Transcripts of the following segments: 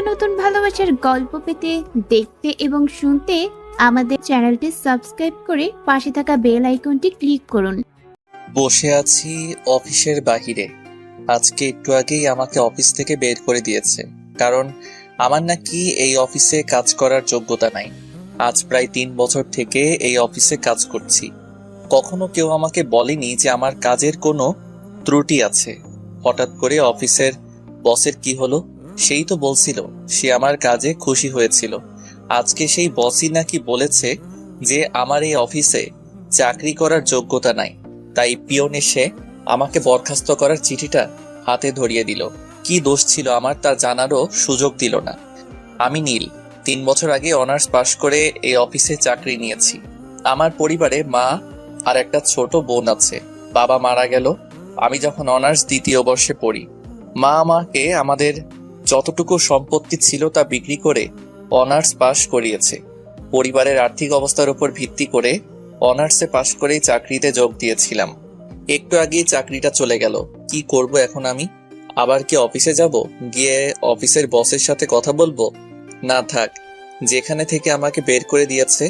নতুন ভালোবাসার গল্প পেতে, দেখতে এবং শুনতে আমাদের চ্যানেলটি সাবস্ক্রাইব করে পাশে থাকা বেল আইকনটি ক্লিক করুন। বসে আছি অফিসের বাহিরে। আজকে একটু আগেই আমাকে অফিস থেকে বের করে দিয়েছে, কারণ আমার নাকি এই অফিসে কাজ করার যোগ্যতা নাই। আজ প্রায় 3 বছর থেকে এই অফিসে কাজ করছি। কখনো কেউ আমাকে বলেনি যে আমার কাজের কোনো ত্রুটি আছে। হঠাৎ করে অফিসের বসের কি হলো, সেই তো বলছিল সে আমার কাজে খুশি হয়েছিল। আজকে সেই বসই নাকি বলেছে যে আমার এই অফিসে চাকরি করার যোগ্যতা নাই। তাই পিয়ন এসে আমাকে বরখাস্ত করার চিঠিটা হাতে ধরিয়ে দিল। কি দোষ ছিল আমার তা জানারও সুযোগ দিল না। আমি নীল, 3 বছর আগে অনার্স পাশ করে এই অফিসে চাকরি নিয়েছি। আমার পরিবারে মা আর একটা ছোট বোন আছে। বাবা মারা গেল আমি যখন অনার্স 2য় বর্ষে পড়ি। মা আমাকে আমাদের যতটুকু সম্পত্তি ছিল তা বিক্রি করে অনার্স পাশ করিয়েছে। পরিবারের আর্থিক অবস্থার উপর ভিত্তি করে অনার্সে পাশ করেই চাকরিতে যোগ দিয়েছিলাম। একটু আগেই চাকরিটা চলে গেল। কি করব এখন আমি? আবার কি অফিসে যাব, গিয়ে অফিসের বসের সাথে কথা বলবো? না থাক, যেখানে থেকে আমাকে বের করে দিয়েছে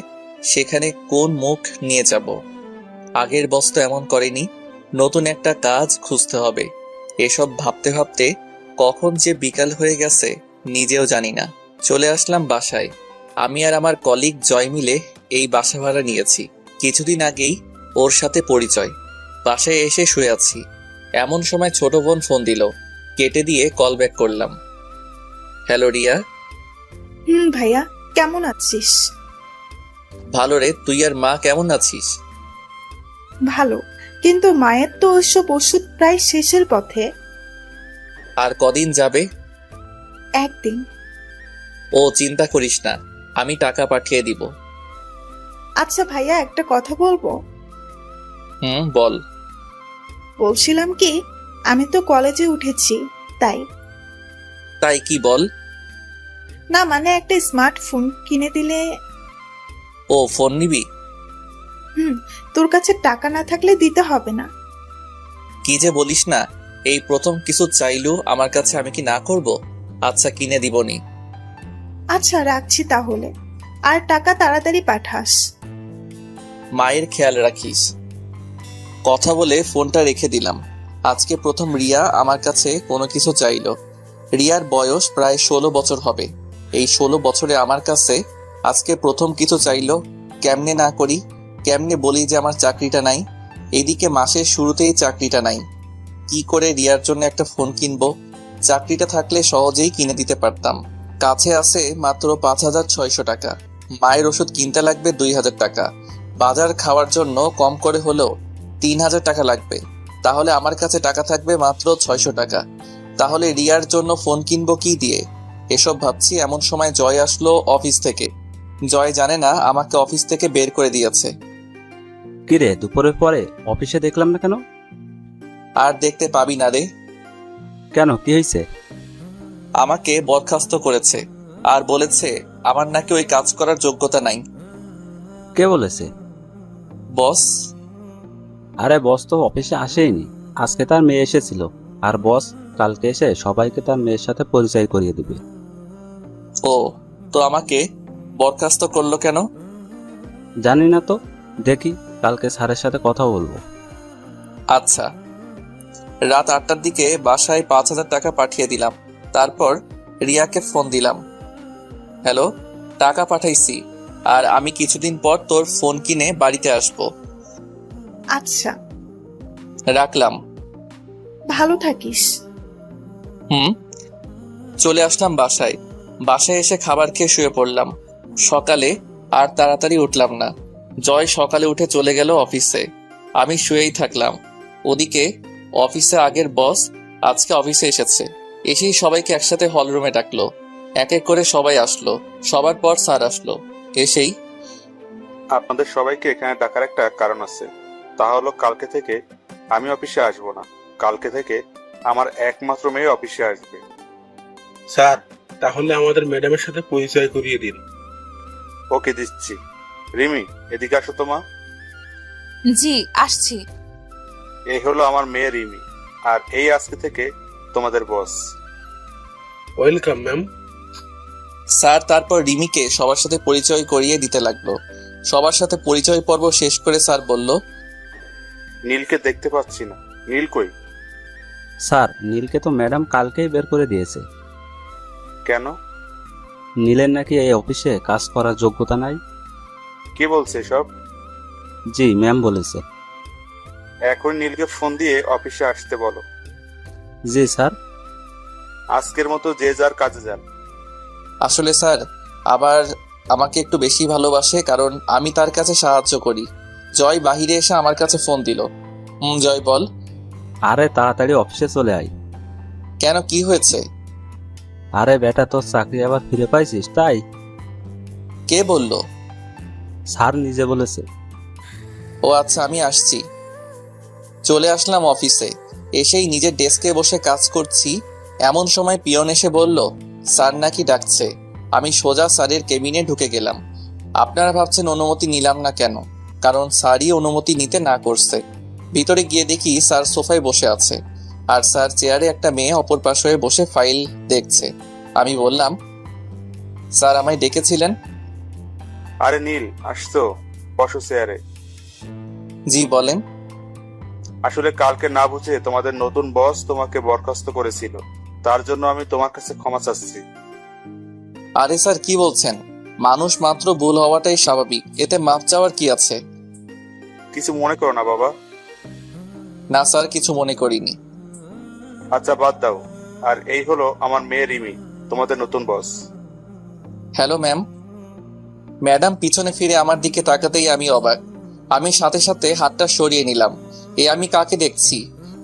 সেখানে কোন মুখ নিয়ে যাব? আগের বস তো এমন করেনি। নতুন একটা কাজ খুঁজতে হবে। এসব ভাবতে ভাবতে কখন যে বিকাল হয়ে গেছে নিজেও জানি না। চলে আসলাম বাসায়। আমি আর আমার কলিগ জয় মিলে এই বাসা ভাড়া নিয়েছি। কিছুদিন আগেই ওর সাথে পরিচয়। বাসায় এসে শুয়ে আছি, এমন সময় ছোট বোন ফোন দিল। কেটে দিয়ে কল ব্যাক করলাম। হ্যালো রিয়া। ভাইয়া, কেমন আছিস? ভালো রে, তুই আর মা কেমন আছিস? ভালো, কিন্তু মায়ের তো ওইসব ওষুধ প্রায় শেষের পথে। আর কদিন যাবে? একদিন। ও চিন্তা করিস না, আমি টাকা পাঠিয়ে দিব। আচ্ছা ভাইয়া, একটা কথা বলবো? বল। বলছিলাম কি, আমি তো কলেজে উঠেছি, তাই। তাই কি বল? না মানে একটা স্মার্টফোন কিনে দিলে। ও ফোন নিবি? তোর কাছে টাকা না থাকলে দিতে হবে না। কি যে বলিস না, এই প্রথম কিছু চাইলেও আমার কাছে আমি কি না করব? আচ্ছা কিনে দিবনি। আচ্ছা রাখছি তাহলে, আর টাকা তাড়াতাড়ি পাঠাস। মায়ের খেয়াল রাখিস। কথা বলে ফোনটা রেখে দিলাম। আজকে প্রথম রিয়া আমার কাছে কোনো কিছু চাইলো। রিয়ার বয়স প্রায় 16 বছর হবে। এই 16 বছরে আমার কাছে আজকে প্রথম কিছু চাইলো। কেমনে না করি, কেমনে বলি যে আমার চাকরিটা নাই? এদিকে মাসের শুরুতেই চাকরিটা নাই। কি করে রিয়ার জন্য একটা ফোন কিনবো? চাকরিটা থাকলে সহজেই কিনে দিতে পারতাম। কাছে আছে মাত্র 5,600 টাকা। মায়ের ওষুধ কিনতে লাগবে 2,000 টাকা। বাজার খাওয়ার জন্য কম করে হলেও 3,000 টাকা লাগবে। তাহলে আমার কাছে টাকা থাকবে মাত্র 600 টাকা। তাহলে রিয়ার জন্য ফোন কিনবো কি দিয়ে? এসব ভাবছি এমন সময় জয় আসলো অফিস থেকে। জয় জানে না আমাকে অফিস থেকে বের করে দিয়েছে। কিরে, দুপুরের পরে অফিসে দেখলাম না কেন? আর দেখতে পাবি না রে। কেন, কি হয়েছে? আমাকে বরখাস্ত করেছে আর বলেছে আমার নাকি ওই কাজ করার যোগ্যতা নাই। কে বলেছে? বস। আরে বস তো অফিসে আসেইনি, আজকে তার মেয়ে এসেছিল। আর বস কালকে এসে সবাইকে তার মেয়ের সাথে পরিচয় করিয়ে দিবে। ও, তো আমাকে বরখাস্ত করলো কেন? জানি না তো, দেখি কালকে স্যারের সাথে কথা বলবো। আচ্ছা। রাত 8টার দিকে বাসায় 5,000 টাকা পাঠিয়ে দিলাম। তারপর রিয়াকে ফোন দিলাম। হ্যালো, টাকা পাঠাইছি, আর আমি কিছুদিন পর তোর ফোন কিনে বাড়িতে আসবো। আচ্ছা, রাখলাম। ভালো থাকিস। চলে আসলাম বাসায়। বাসায় এসে খাবার খেয়ে শুয়ে পড়লাম। সকালে আর তাড়াতাড়ি উঠলাম না। জয় সকালে উঠে চলে গেল অফিসে। আমি শুয়েই থাকলাম। ওদিকে অফিসে আগের বস আজকে অফিসে এসেছে। এসেই সবাইকে একসাথে হলরুমে ডাকলো। এক এক করে সবাই আসলো। সবার পর স্যার আসলো। এসেই আপনাদের সবাইকে এখানে ডাকার একটা কারণ আছে। তা হলো কালকে থেকে আমি অফিসে আসবো না। কালকে থেকে আমার একমাত্র মেয়ে অফিসে আসবে। স্যার, তাহলে আমাদের ম্যাডামের সাথে পরিচয় করিয়ে দিন। ওকে, দিচ্ছি। রিমি, এদিকে আসো তো মা। জি আসছি। এই হলো আমার মেয়ে রিমি, আর এই আজকে থেকে তোমাদের বস। Welcome ma'am. স্যার তারপর রিমিকে সবার সাথে পরিচয় করিয়ে দিতে লাগলো। সবার সাথে পরিচয় পর্ব শেষ করে স্যার বলল, নীলকে দেখতে পাচ্ছি না, নীল কই? স্যার, নীলকে তো ম্যাডাম কালকেই বের করে দিয়েছে। কেন? নীলের নাকি এই অফিসে কাজ করার যোগ্যতা নাই। কে বলছে সব? জি, ম্যাম বলেছে। এখন নীলকে ফোন দিয়ে অফিসে আসতে বলো। জি স্যার। আজকের মতো যে যার কাজে যান। আসলে স্যার আবার আমাকে একটু বেশি ভালোবাসে, কারণ আমি তার কাছে সাহায্য করি। জয় বাহিরে এসে আমার কাছে ফোন দিল। জয় বল। আরে তাড়াতাড়ি অফিসে চলে আয়। কেন, কি হয়েছে? আরে বেটা, তোর চাকরি আবার ফিরে পাইছিস তাই। কে বলল? স্যার নিজে বলেছে। ও আচ্ছা, আমি আসছি। চলে আসলাম অফিসে। এসেই নিজের ডেস্কে বসে কাজ করছি, এমন সময় পিয়ন এসে বলল স্যার নাকি ডাকছে। আমি সোজা স্যারের কেবিনে ঢুকে গেলাম। আপনারা ভাবছেন অনুমতি নিলাম না কেন? কারণ স্যারই অনুমতি নিতে না করছে। ভিতরে গিয়ে দেখি স্যার সোফায় বসে আছে, আর স্যার চেয়ারে একটা মেয়ে অপর পাশে বসে ফাইল দেখছে। আমি বললাম, স্যার আমায় ডেকেছিলেন? আরে নীল, আসতো, বসো চেয়ারে। জি বলেন। আসলে কালকে না বুঝে তোমাদের নতুন বস তোমাকে বরখাস্ত করেছিল, তার জন্য আমি তোমার কাছে ক্ষমা চাচ্ছি। আরে স্যার কি বলছেন? মানুষ মাত্র ভুল হওয়াটাই স্বাভাবিক, এতে মাপ চাওয়ার কি আছে? কিছু মনে করো না বাবা। না স্যার, কিছু মনে করিনি। আচ্ছা বাদ দাও। আর এই হলো আমার মেয়ে রিমি, তোমাদের নতুন বস। Hello ma'am. ম্যাডাম পিছনে ফিরে আমার দিকে তাকাতেই আমি অবাক। আমি সাথে সাথে হাতটা সরিয়ে নিলাম। আমি কাকে দেখছি?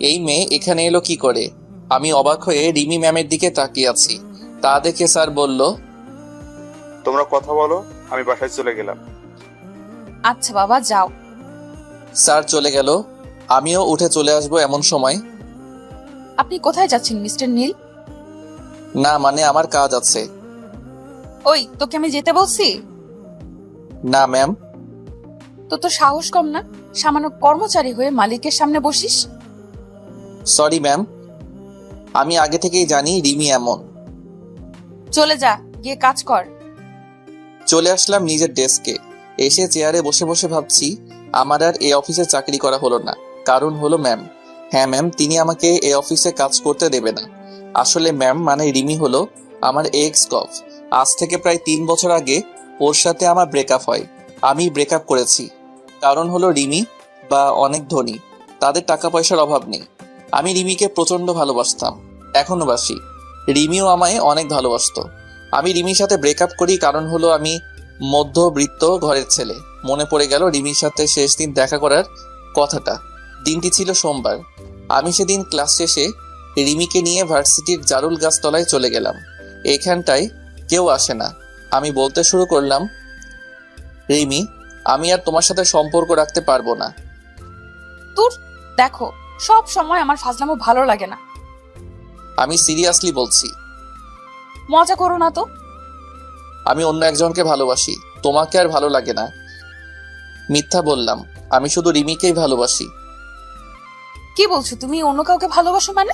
এই মেয়ে এখানে এলো কি করে? আমি অবাক হয়ে রিমি ম্যামের দিকে তাকিয়ে আছি। তা দেখে স্যার বলল, তোমরা কথা বলো, আমি বাসায় চলে গেলাম। আচ্ছা বাবা, যাও। স্যার চলে গেল। আমিও উঠে চলে আসবো এমন সময়। আপনি কোথায় যাচ্ছেন মিস্টার নীল? না মানে আমার কাজ আছে। ওই, তোকে আমি যেতে বলছি? না ম্যাম। তো সাহস কম না, সামান্য কর্মচারী হয়ে মালিকের সামনে বসিস। সরি ম্যাম, আমি আগে থেকেই জানি রিমি এমন। চলে যা, গিয়ে কাজ কর। চলে আসলাম নিজের ডেস্কে। এসে চেয়ারে বসে বসে ভাবছি, আমার আর এই অফিসে চাকরি করা হলো না। কারণ হলো ম্যাম। হ্যাঁ ম্যাম, তিনি আমাকে এই অফিসে কাজ করতে দেবে না। আসলে ম্যাম মানে রিমি হলো আমার এক্স কফ। আজ থেকে প্রায় 3 বছর আগে ওর সাথে আমার ব্রেকআপ হয়। আমি ব্রেকআপ করেছি, কারণ হলো রিমি বা অনেক ধনী, তাদের টাকা পয়সার অভাব নেই। আমি রিমিকে প্রচন্ড ভালোবাসতাম, এখনো বাসি। রিমিও আমায় অনেক ভালোবাসতো। আমি রিমির সাথে ব্রেকআপ করি, কারণ হলো আমি মধ্যবিত্ত ঘরের ছেলে। মনে পড়ে গেল রিমির সাথে শেষ দিন দেখা করার কথাটা। দিনটি ছিল সোমবার। আমি সেদিন ক্লাস শেষে রিমিকে নিয়ে ভার্সিটির জারুল গাছতলায় চলে গেলাম। এইখানটায় কেউ আসে না। আমি বলতে শুরু করলাম, রিমি, আমি আর তোমার সাথে সম্পর্ক রাখতে পারবো না। তোর দেখো, সব সময় আমার ফাজলামো ভালো লাগে না। আমি সিরিয়াসলি বলছি। মজা করো না তো। আমি অন্য একজনকে ভালোবাসি, তোমাকে আর ভালো লাগে না। মিথ্যা বললাম, আমি শুধু রিমিকেই ভালোবাসি। কি বলছো তুমি? অন্য কাউকে ভালোবাসো মানে?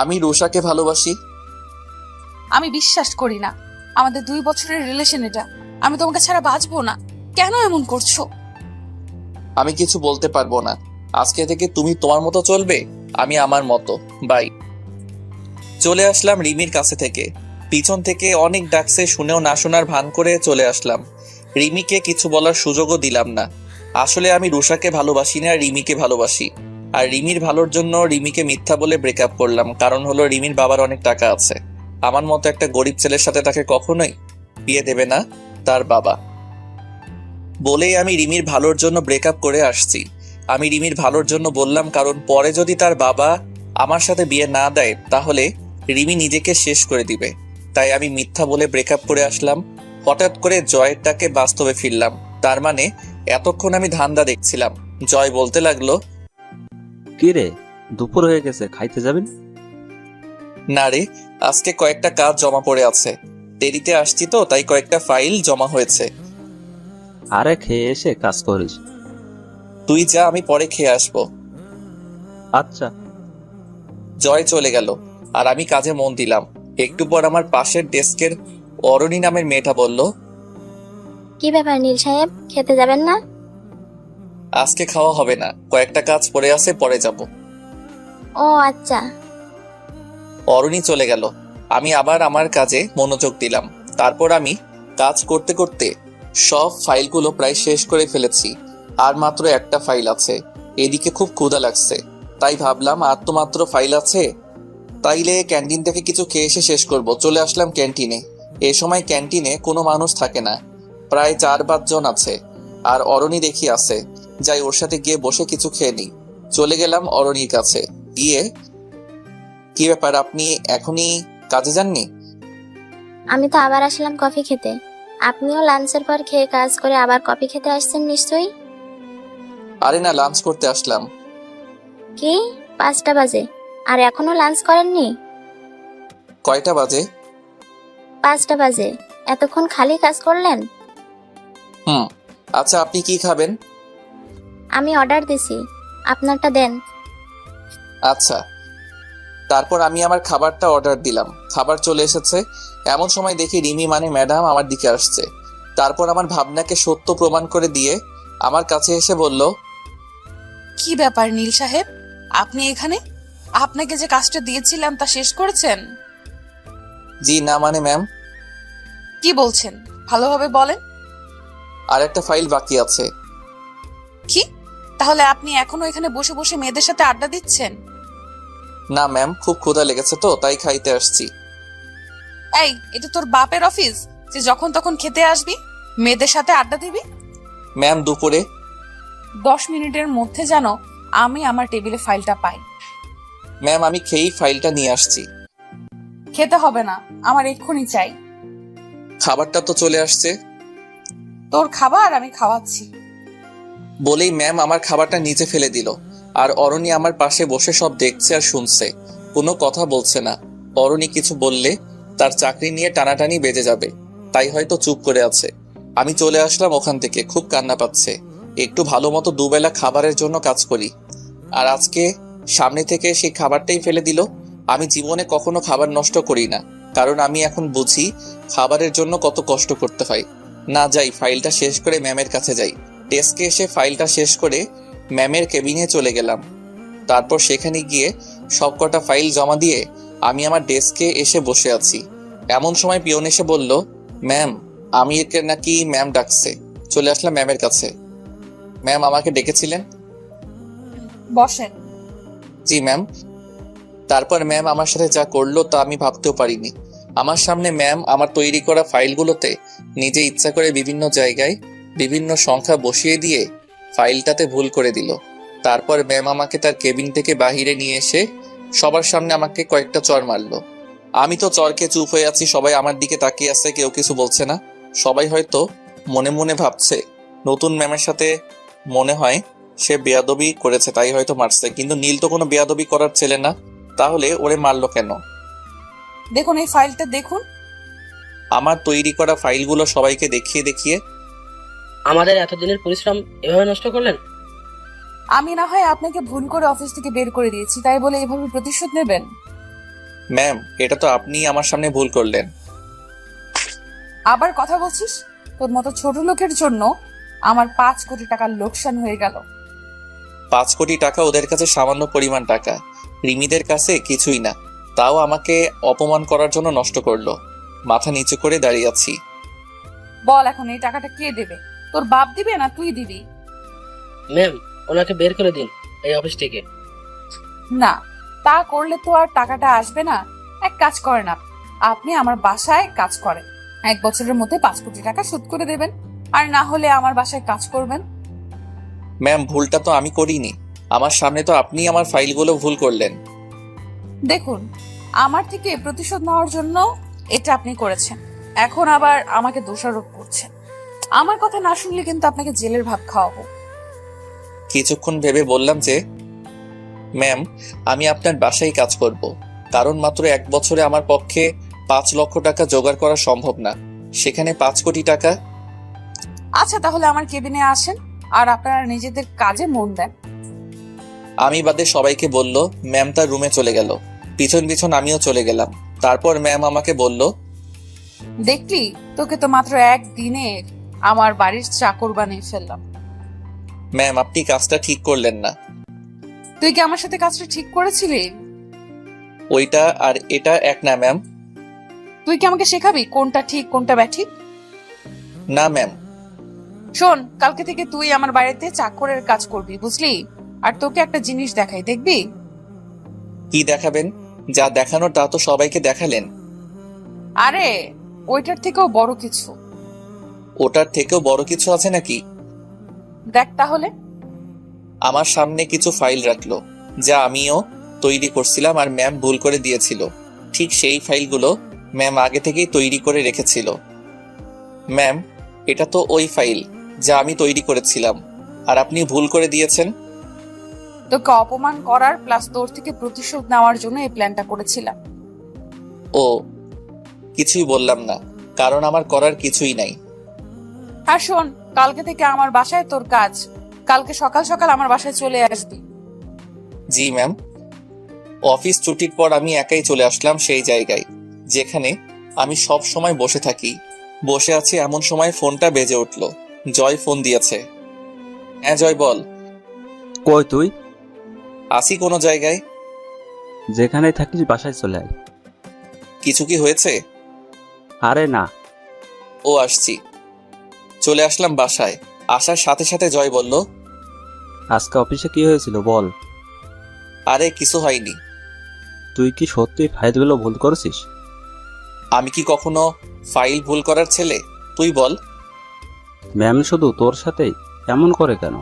আমি রুষাকে ভালোবাসি। আমি বিশ্বাস করি না। আমাদের 2 বছরের রিলেশন এটা। আমি তোমাকে ছাড়া বাঁচবো না। কেন এমন করছো? আমি কিছু বলতে পারবো না। আজকে থেকে তুমি তোমার মতো চলবে, আমি আমার মতো। বাই। চলে আসলাম রিমির কাছে থেকে। পিছন থেকে অনেক ডাকছে, শুনেও না শোনার ভান করে চলে আসলাম। রিমিকে কিছু বলার সুযোগও দিলাম না। আসলে আমি রুষাকে ভালোবাসি না, রিমিকে ভালোবাসি। আর রিমির ভালোর জন্য রিমিকে মিথ্যা বলে ব্রেকআপ করলাম, কারণ হলো রিমির বাবার অনেক টাকা আছে। আমার মতো একটা গরিব ছেলের সাথে তাকে কখনোই বিয়ে দেবে না তার বাবা। বলেই আমি রিমির ভালোর জন্য ব্রেকআপ করে আসছি। আমি রিমির ভালোর জন্য বললাম, কারণ পরে যদি তার বাবা আমার সাথে বিয়ে না দেয় তাহলে রিমি নিজেকে শেষ করে দিবে। তাই আমি মিথ্যা বলে ব্রেকআপ করে আসলাম। হঠাৎ করে জয়ের ডাকে বাস্তবে ফিরলাম। তার মানে এতক্ষণ আমি ধান্দা দেখছিলাম। জয় বলতে লাগলো, কি রে, দুপুর হয়ে গেছে, খাইতে যাবেন? না রে, আজকে কয়েকটা কাজ জমা পড়ে আছে। দেরিতে আসছি তো, তাই কয়েকটা ফাইল জমা হয়েছে। আরে খেয়ে এসে কাজ করিস। তুই যা, আমি পরে খেয়ে আসবো। আচ্ছা। জয় চলে গেল আর আমি কাজে মন দিলাম। একটু পর আমার পাশের ডেস্কের অরণি নামের মেয়েটা বলল, কি ব্যাপার নীল সাহেব, খেতে যাবেন না? আজকে খাওয়া হবে না, কয়েকটা কাজ পড়ে আছে, পরে যাব। ও আচ্ছা। অরণি চলে গেল। আমি আবার আমার কাজে মনোযোগ দিলাম। তারপর আমি কাজ করতে করতে সব ফাইলগুলো প্রায় শেষ করে ফেলেছি। আর মাত্র একটা ফাইল আছে। এদিকে খুব ক্ষুধা লাগছে, তাই ভাবলাম আর তো মাত্র ফাইল আছে, তাইলে ক্যান্টিন থেকে কিছু খেয়ে এসে শেষ করব। চলে আসলাম ক্যান্টিনে। এ সময় ক্যান্টিনে কোনো মানুষ থাকে না, প্রায় 4-5 জন আছে। আর অরণি দেখি আছে, যাই ওর সাথে গিয়ে বসে কিছু খেয়ে নিই। চলে গেলাম অরণির কাছে গিয়ে, কি ব্যাপার, আপনি এখনই কাজে যাননি? আমি তো আবার আসলাম কফি খেতে। আপনিও লাঞ্চের পর খেয়ে কাজ করে আবার কফি খেতে আসছেন নিশ্চয়ই? আরে না, লাঞ্চ করতে আসলাম। কি 5টা বাজে আর এখনো লাঞ্চ করেননি? কয়টা বাজে? 5টা বাজে, এতক্ষণ খালি কাজ করলেন? আচ্ছা, আপনি কি খাবেন? আমি অর্ডার দিছি, আপনারটা দেন। আচ্ছা। তারপর আমি আমার খাবারটা অর্ডার দিলাম। খাবার চলে এসেছে। এমন সময় দেখি রিমি মানে ম্যাডাম আমার দিকে আসছে। তারপর আমার ভাবনাকে সত্য প্রমাণ করে দিয়ে আমার কাছে এসে বলল, কি ব্যাপার নীল সাহেব, আপনি এখানে? আপনাকে যে কাজটা দিয়েছিলাম তা শেষ করেছেন? জি না মানে ম্যাম, কি বলছেন, ভালোভাবে বলেন। আর একটা ফাইল বাকি আছে। কি, তাহলে আপনি এখনো এখানে বসে বসে মেয়েদের সাথে আড্ডা দিচ্ছেন? না ম্যাম, খুব ক্ষুধা লেগেছে তো তাই খাইতে আসছি। এই, এটা তোর বাপের অফিস যে যখন তখন খেতে আসবি, মেয়েদের সাথে আড্ডা দিবি? ম্যাম দুপুরে। 10 মিনিটের মধ্যে যেন আমি আমার টেবিলে ফাইলটা পাই। ম্যাম আমি খেয়েই ফাইলটা নিয়ে আসছি। খেতে হবে না, আমার এক্ষুনি চাই। খাবারটা তো চলে আসছে। তোর খাবার আমি খাওয়াচ্ছি। বলেই ম্যাম আমার খাবারটা নিচে ফেলে দিল। আর অরণি আমার পাশে বসে সব দেখছে আর শুনছে, কোনো কথা বলছে না। অরণি কিছু বললে তার চাকরি নিয়ে টানাটানি বেজে যাবে, তাই হয়তো চুপ করে আছে। আমি চলে আসলাম ওখান থেকে, খুব কান্না পাচ্ছে। একটু ভালো মতো দুবেলা খাবারের জন্য কাজ করি, আর আজকে সামনে থেকে সেই খাবারটাই ফেলে দিল। আমি জীবনে কখনো খাবার নষ্ট করি না, কারণ আমি এখন বুঝি খাবারের জন্য কত কষ্ট করতে হয়। না যাই, ফাইলটা শেষ করে ম্যামের কাছে যাই। ডেস্কে এসে ফাইলটা শেষ করে ম্যামের কেবিনে চলে গেলাম। তারপর সেখানে গিয়ে সবকটা ফাইল জমা দিয়ে আমি আমার ডেস্কে এসে বসে আছি। এমন সময় পিয়ন এসে বলল, ম্যাম আমি একে নাকি ম্যাম ডাকছে। চলে আসলাম ম্যামের কাছে। ম্যাম আমাকে ডেকেছিলেন? বসেন। জি ম্যাম। তারপর ম্যাম আমার সাথে যা করলো তা আমি ভাবতেও পারিনি। আমার সামনে ম্যাম আমার তৈরি করা ফাইলগুলোতে নিজে ইচ্ছা করে বিভিন্ন জায়গায় বিভিন্ন সংখ্যা বসিয়ে দিয়ে ফাইলটাতে ভুল করে দিল। তারপর ম্যাম আমাকে তার কেবিন থেকে বাহিরে নিয়ে এসে সবার সামনে আমাকে কয়েকটা চড় মারলো। আমি তো চড়কে চুপ হয়ে আছি, সবাই আমার দিকে তাকিয়ে আছে, কেউ কিছু বলছে না। সবাই হয়তো মনে মনে ভাবছে নতুন ম্যামের সাথে মনে হয় সে বেয়াদবি করেছে তাই হয়তো মারছে, কিন্তু নীল তো কোনো বেয়াদবি করার ছেলে না, তাহলে ওরে মারলো কেন? দেখুন এই ফাইলটা দেখুন। আমার তৈরি করা ফাইলগুলো সবাইকে দেখিয়ে দেখিয়ে, আমাদের এতদিনের পরিশ্রম এভাবে নষ্ট করলেন? আমি না হয় আপনাকে ভুল করে অফিস থেকে বের করে দিয়েছি, তাই বলে এভাবে প্রতিশোধ নেবেন? ম্যাম এটা তো আপনিই আমার সামনে ভুল করলেন। আবার কথা বলছিস? তোর মতো ছোট লোকের জন্য আমার 5 কোটি টাকার লোকসান হয়ে গেল। 5 কোটি টাকা ওদের কাছে সামান্য পরিমাণ টাকা, রিমিদের কাছে কিছুই না। তাও আমাকে অপমান করার জন্য নষ্ট করলো। মাথা নিচু করে দাঁড়িয়ে আছি। বল এখন এই টাকাটা কে দেবে? তোর বাপ দিবে না তুই দিবি? ম্যাম, ওনাকে বের করে দিন এই অফিস থেকে। না, তা করলে তো আর টাকাটা আসবে না। এক কাজ করেন, আপনি আমার বাসায় কাজ করেন, 1 বছরের মধ্যে 5 কোটি টাকা শোধ করে দেবেন, আর না হলে আমার বাসায় কাজ করবেন। ম্যাম ভুলটা তো আমি করিনি, আমার সামনে তো আপনি আমার ফাইলগুলো ভুল করলেন। দেখুন, আমার থেকে প্রতিশোধ নেওয়ার জন্য এটা আপনি করেছেন, এখন আবার আমাকে দোষারোপ করছেন। আমার কথা না শুনলে কিন্তু আপনাকে জেলের ভাত খাওয়াবো। কিছুক্ষণ ভেবে বললাম যে, ম্যাম আমি আপনার বাসায় কাজ করব, কারণ মাত্র 1 বছরে আমার পক্ষে 5 লক্ষ টাকা জোগাড় করা সম্ভব না, সেখানে 5 কোটি টাকা। আচ্ছা তাহলে আমার কেবিনে আসেন আর আপনারা নিজেদের কাজে মন দেন। আমি বাদে সবাইকে বলল। ম্যাম তার রুমে চলে গেল, পিছন পিছন আমিও চলে গেলাম। তারপর ম্যাম আমাকে বলল, দেখলি, তোকে তো মাত্র একদিনে আমার বাড়ির চাকর বানিয়ে ফেললাম। ম্যাম, আপনি কাজটা ঠিক করলেন না। তুই কি আমার সাথে কাজটা ঠিক করেছিলি? ওইটা আর এটা এক না ম্যাম। তুই কি আমাকে শেখাবি কোনটা ঠিক কোনটা ব্যাঠিক? না ম্যাম। শোন, কালকে থেকে তুই আমার বাড়িতে চাকরের কাজ করবি, বুঝলি? আর তোকে একটা জিনিস দেখাই, দেখবি? কি দেখাবেন? যা দেখানোর তা তো সবাইকে দেখালেন। আরে ওইটার থেকেও বড় কিছু। ওটার থেকেও বড় কিছু আছে নাকি? দেখ তাহলে। আমার সামনে কিছু ফাইল রাখলো, যা আমিও তৈরি করছিলাম আর ম্যাম ভুল করে দিয়েছিল। ঠিক সেই ফাইলগুলো ম্যাম আগে থেকেই তৈরি করে রেখেছিল। ম্যাম, এটা তো ওই ফাইল যা আমি তৈরি করেছিলাম, আর আপনি ভুল করে দিয়েছেন। তোকে অপমান করার প্লাস তোর থেকে প্রতিশোধ নেওয়ার জন্য এই প্ল্যানটা করেছিলাম। ও, কিছুই বললাম না, কারণ আমার করার কিছুই নাই। আর শোন, কালকে থেকে আমার বাসায় তোর কাজ। কালকে সকাল সকাল আমার বাসায় চলে আসবি। জি ম্যাম। অফিস ছুটির পর আমি একাই চলে আসলাম সেই জায়গায় যেখানে আমি সব সময় বসে থাকি। বসে আছি এমন সময় ফোনটা বেজে উঠল। জয় ফোন দিয়েছে। হ্যাঁ জয়, বল। কই তুই? আসি কোনো জায়গায়। যেখানেই থাকিস বাসায় চলে আয়। কিছু কি হয়েছে? আরে না। ও, আসছি। চলে আসলাম বাসায়। আসার সাথে সাথে জয় বলল, আজকে অফিসে কি হয়েছিল বল। আরে কিছু হয়নি। তুই কি সত্যি ফাইলগুলো ভুল করেছিস? আমি কি কখনো ফাইল ভুল করার ছেলে? তুই বল। ম্যাম শুধু তোর সাথেই এমন করে কেন?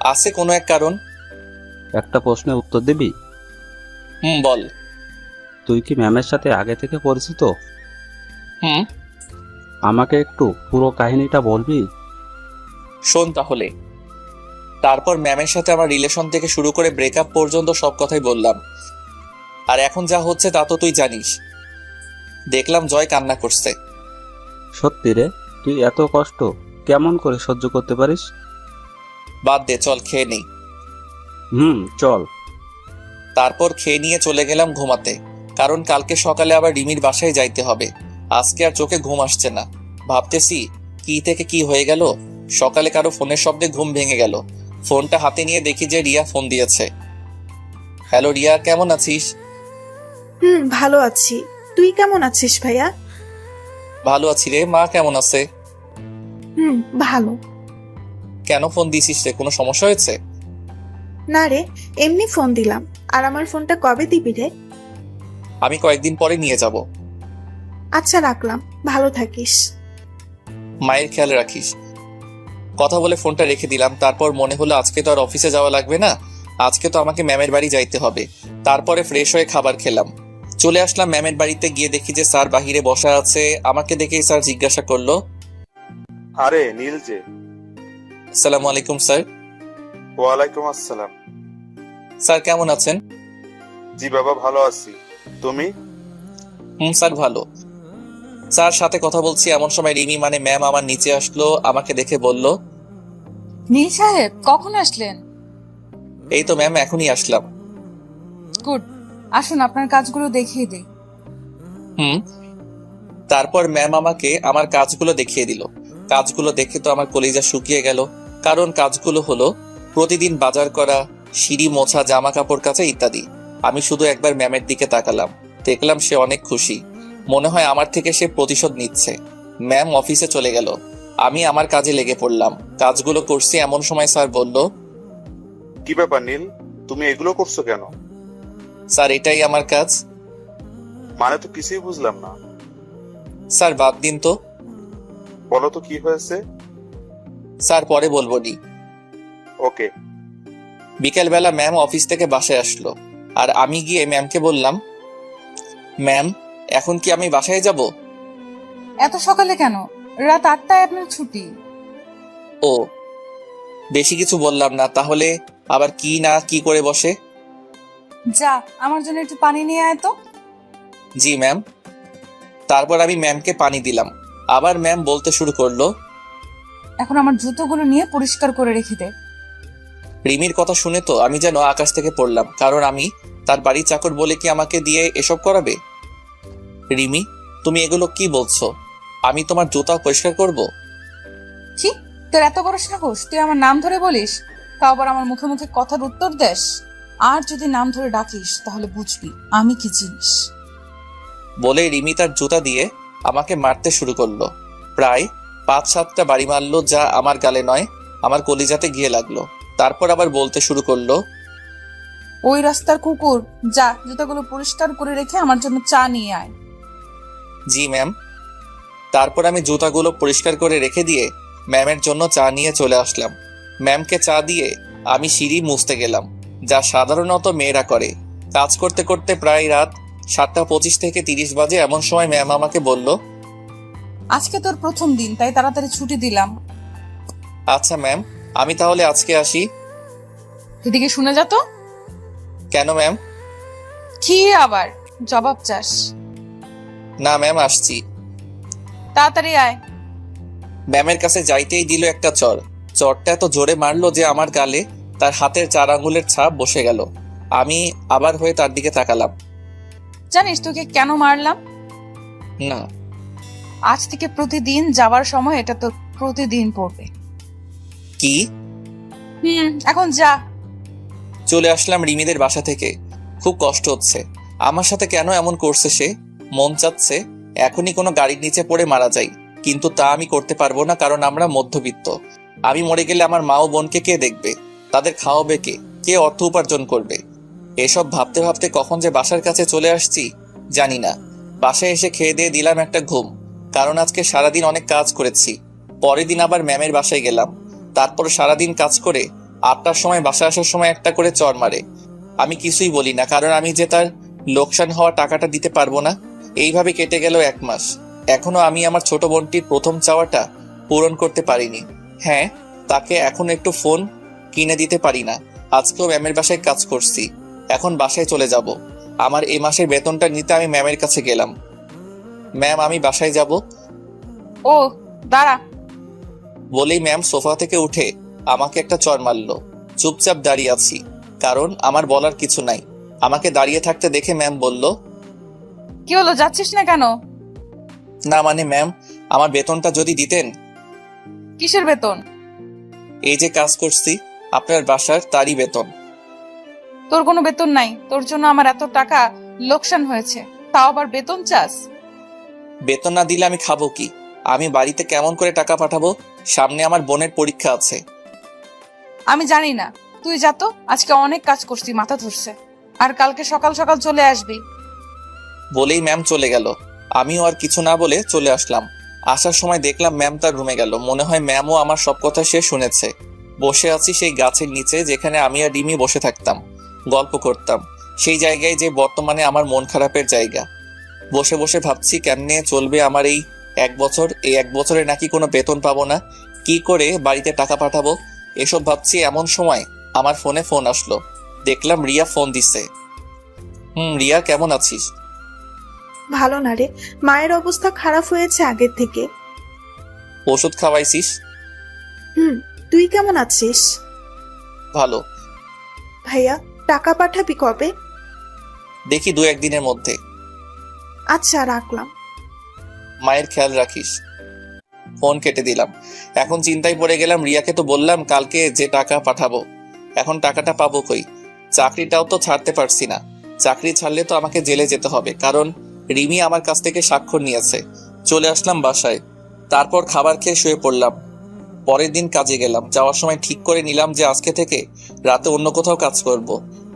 আছে কোনো এক কারণ। একটা প্রশ্নের উত্তর দিবি? বল। তুই কি ম্যামের সাথে আগে থেকে পরিচিত? হুম। আমাকে একটু পুরো কাহিনীটা বলবি? শোন তাহলে। তারপর ম্যামের সাথে আমার রিলেশন থেকে শুরু করে ব্রেকআপ পর্যন্ত সব কথাই বললাম। আর এখন যা হচ্ছে তা তো তুই জানিস। দেখলাম জয় কান্না করছে। সত্যি রে? তুই এত কষ্ট কেমন করে সহ্য করতে পারিস? বাদ দে, চল খেয়ে নেই। চল। তারপর খেয়ে নিয়ে চলে গেলাম ঘুমাতে, কারণ কালকে সকালে আবার রিমির বাসায় যাইতে হবে। আজকে আর চোখে ঘুম আসছে না। ভাবতেছি কি থেকে কি হয়ে গেল। সকালে কারো ফোনের শব্দে ঘুম ভেঙে গেল। ফোনটা হাতে নিয়ে দেখি যে রিয়া ফোন দিয়েছে। হ্যালো রিয়া, কেমন আছিস? ভালো আছি। তুই কেমন আছিস ভাইয়া? ভালো আছি রে। মা কেমন আছে? ভালো। কেন ফোন দিছিস রে? কোনো সমস্যা হয়েছে? না রে, এমনি ফোন দিলাম। আর আমার ফোনটা কবে দিবি রে? আমি কয়েকদিন পরে নিয়ে যাব। আচ্ছা, রাখলাম। ভালো থাকিস। মায়ের খেয়াল রাখিস। কথা বলে ফোনটা রেখে দিলাম। তারপর মনে হলো আজকে তো আর অফিসে যাওয়া লাগবে না, আজকে তো আমাকে ম্যামের বাড়ি যাইতে হবে। তারপরে ফ্রেশ হয়ে খাবার খেলাম। চলে আসলাম ম্যামের বাড়িতে। গিয়ে দেখি যে স্যার বাহিরে বসা আছে। আমাকে দেখেই স্যার জিজ্ঞাসা করলো, আরে নীল যে। আসসালামু আলাইকুম স্যার। ওয়ালাইকুম আসসালাম। স্যার কেমন আছেন? জি বাবা, ভালো আছি। তুমি? স্যার ভালো। স্যার সাথে কথা বলছি এমন সময় রিমি মানে ম্যাম আমার নিচে আসলো। আমাকে দেখে বলল, নীল সাহেব কখন আসলেন? এই তো ম্যাম এখনই আসলাম। গুড, আসুন আপনার কাজগুলো দেখিয়ে দিই। তারপর ম্যাম আমাকে আমার কাজগুলো দেখিয়ে দিল। কাজগুলো দেখে তো আমার কলিজা শুকিয়ে গেল। কারণ কাজগুলো হলো প্রতিদিন বাজার করা, সিঁড়ি মোছা, জামা কাপড় কাচা ইত্যাদি। আমি শুধু একবার ম্যামের দিকে তাকালাম। দেখলাম সে অনেক খুশি। মনে হয় আমার থেকে সে প্রতিশোধ নিচ্ছে। ম্যাম অফিসে চলে গেল। আমি আমার কাজে লেগে পড়লাম। কাজগুলো করছি এমন সময় স্যার বলল, কি ব্যাপার নীল, তুমি এগুলো করছো কেন? স্যার এটাই আমার কাজ। মানে তো কিছুই বুঝলাম না। স্যার বাদ দিন তো। বলো তো কি হয়েছে। স্যার পরে বলবো নি। ওকে। বিকেলবেলা ম্যাম অফিস থেকে বাসায় আসলো। আর আমি গিয়ে ম্যামকে বললাম, ম্যাম এখন কি আমি বাসায় যাব? এত সকালে কেন? রাত 8টায় আপনার ছুটি। ও, বেশি কিছু বললাম না। তাহলে আবার কি না কি করে বসে। যা, আমার জন্য একটু পানি নিয়ে আয় তো। জি ম্যাম। তারপর আমি ম্যামকে পানি দিলাম। আবার ম্যাম বলতে শুরু করলো, এখন আমার জুতোগুলো নিয়ে পরিষ্কার করে রেখে দে। রিমির কথা শুনে তো আমি যেন আকাশ থেকে পড়লাম। কারণ আমি তার বাড়ির চাকর বলে কি আমাকে দিয়ে এসব করাবে? রিমি, তুমি এগুলো কি বলছো? আমি তোমার জুতা পরিষ্কার করব? কি, তোর এত বড় সাহস, তুই আমার নাম ধরে বলিস, তাও আবার আমার মুখে মুখে কথার উত্তর দেস? আর যদি নাম ধরে ডাকিস তাহলে বুঝবি আমি কি জিনিস। বলে রিমি তার জুতা দিয়ে আমাকে মারতে শুরু করলো। প্রায় 5-7টা বাড়ি মারলো, যা আমার গালে নয়, আমার কলিজাতে গিয়ে লাগলো। তারপর আবার বলতে শুরু করলো, ওই রাস্তার কুকুর, যা জুতাগুলো পরিষ্কার করে রেখে আমার জন্য চা নিয়ে আয়। জি ম্যাম। তারপর আমি জুতাগুলো পরিষ্কার করে রেখে দিয়ে ম্যামের জন্য চা নিয়ে চলে আসলাম। ম্যামকে চা দিয়ে আমি সিঁড়ি মুছতে গেলাম, যা সাধারণত মেয়েরা করে। কাজ করতে করতে প্রায় রাত 7:25 থেকে 30 বাজে। এমন সময় ম্যাম আমাকে বলল, আজকে তোর প্রথম দিন, তাই তাড়াতাড়ি ছুটি দিলাম। আচ্ছা ম্যাম, আমি তাহলে আজকে আসি। এদিকে শুনে যা তো। কেন ম্যাম? কি আবার জবাব চাস? না ম্যাম, আসছি। তাড়াতাড়ি আয়। ম্যামের কাছে যাইতেই দিল একটা চর। চরটা এত জোরে মারলো যে আমার গালে তার হাতের 4 আঙ্গুলের ছাপ বসে গেল। আমি আবার হয়ে তার দিকে তাকালাম। জানিস তোকে কেন মারলাম? না। আজ থেকে প্রতিদিন যাওয়ার সময় এটা তোর প্রতিদিন পড়বে। কি? এখন যা। চলে আসলাম রিমিদের বাসা থেকে। খুব কষ্ট হচ্ছে। আমার সাথে কেন এমন করছে সে? মন চাচ্ছে এখনই কোনো গাড়ির নিচে পড়ে মারা যাই, কিন্তু তা আমি করতে পারবো না, কারণ আমরা মধ্যবিত্ত। আমি মরে গেলে আমার মা ও বোনকে কে দেখবে? তাদের খাওয়াবে কে? কে অর্থ উপার্জন করবে? এসব ভাবতে ভাবতে কখন যে বাসার কাছে চলে আসছি জানি না। বাসায় এসে খেয়ে দিয়ে দিলাম একটা ঘুম, কারণ আজকে সারাদিন অনেক কাজ করেছি। পরের দিন আবার ম্যামের বাসায় গেলাম। তারপর সারাদিন কাজ করে 8টার সময় বাসা আসার সময় একটা করে চর মারে। আমি কিছুই বলি না, কারণ আমি যে তার লোকসান হওয়া টাকাটা দিতে পারবো না। এইভাবে কেটে গেল 1 মাস। এখনো আমি আমার ছোট বোনটির প্রথম চাওয়াটা পূরণ করতে পারিনি। হ্যাঁ, তাকে এখন একটু ফোন কিনে দিতে পারি না। আজকেও ম্যামের বাসায় কাজ করছি, এখন বাসায় চলে যাব। আমার এই মাসের বেতনটা নিতে আমি ম্যামের কাছে গেলাম। ম্যাম, আমি বাসায় যাব। ও দাঁড়া। বলেই ম্যাম সোফা থেকে উঠে আমাকে একটা চর মারলো। চুপচাপ দাঁড়িয়ে আছি, কারণ আমার বলার কিছু নাই। আমাকে দাঁড়িয়ে থাকতে দেখে ম্যাম বলল, কি হলো, যাচ্ছিস না কেন? না মানে ম্যাম, আমার বেতনটা যদি দিতেন। কিসের বেতন? এই যে কাজ করছি আপনার বাসার, তারই বেতন। তোর কোনো বেতন নাই, তোর জন্য আমার এত টাকা লোকসান হয়েছে, তাও আবার বেতন চাস? বেতন না দিলে আমি খাবো কি? আমি বাড়িতে কেমন করে টাকা পাঠাবো? সামনে আমার বোনের পরীক্ষা আছে। আমি জানি না, তুই যা তো। আজকে অনেক কাজ করছি, মাথা ধরছে। আর কালকে সকাল সকাল চলে আসবি। বলেই ম্যাম চলে গেল। আমিও আর কিছু না বলে চলে আসলাম। আসার সময় দেখলাম ম্যাম তার রুমে গেল। মনে হয় ম্যামও আমার সব কথা সে শুনেছে। বসে আছি সেই গাছের নিচে, যেখানে আমি আর রিমি বসে থাকতাম, গল্প করতাম। সেই জায়গায় যে বর্তমানে আমার মন খারাপের জায়গা। বসে বসে ভাবছি কেমনে চলবে আমার এই 1 বছর। এই 1 বছরে নাকি কোনো বেতন পাবো না, কি করে বাড়িতে টাকা পাঠাবো, এসব ভাবছি। এমন সময় আমার ফোনে ফোন আসলো। দেখলাম রিয়া ফোন দিছে। রিয়া, কেমন আছিস? ভালো না রে, মায়ের অবস্থা খারাপ হয়েছে আগের থেকে। ওষুধ খাওয়াইছিস? তুই কেমন আছিস? ভালো। ভাইয়া, টাকা পাঠাবি কবে? দেখি 2-1 দিনের মধ্যে। আচ্ছা, রাখলাম। মায়ের খেয়াল রাখিস। ফোন কেটে দিলাম। এখন চিন্তায় পড়ে গেলাম। রিয়াকে তো বললাম কালকে যে টাকা পাঠাবো, এখন টাকাটা পাবো কই? চাকরিটাও তো ছাড়তে পারছি না। চাকরি ছাড়লে তো আমাকে জেলে যেতে হবে, কারণ রিমি আমার কাছ থেকে স্বাক্ষর নিয়েছে। চলে আসলাম বাসায়। তারপর খাবার খেয়ে শুয়ে পড়লাম। পরের দিন কাজে গেলাম। যাওয়ার সময় ঠিক করে নিলাম যে আজকে থেকে রাতে অন্য কোথাও কাজ করব।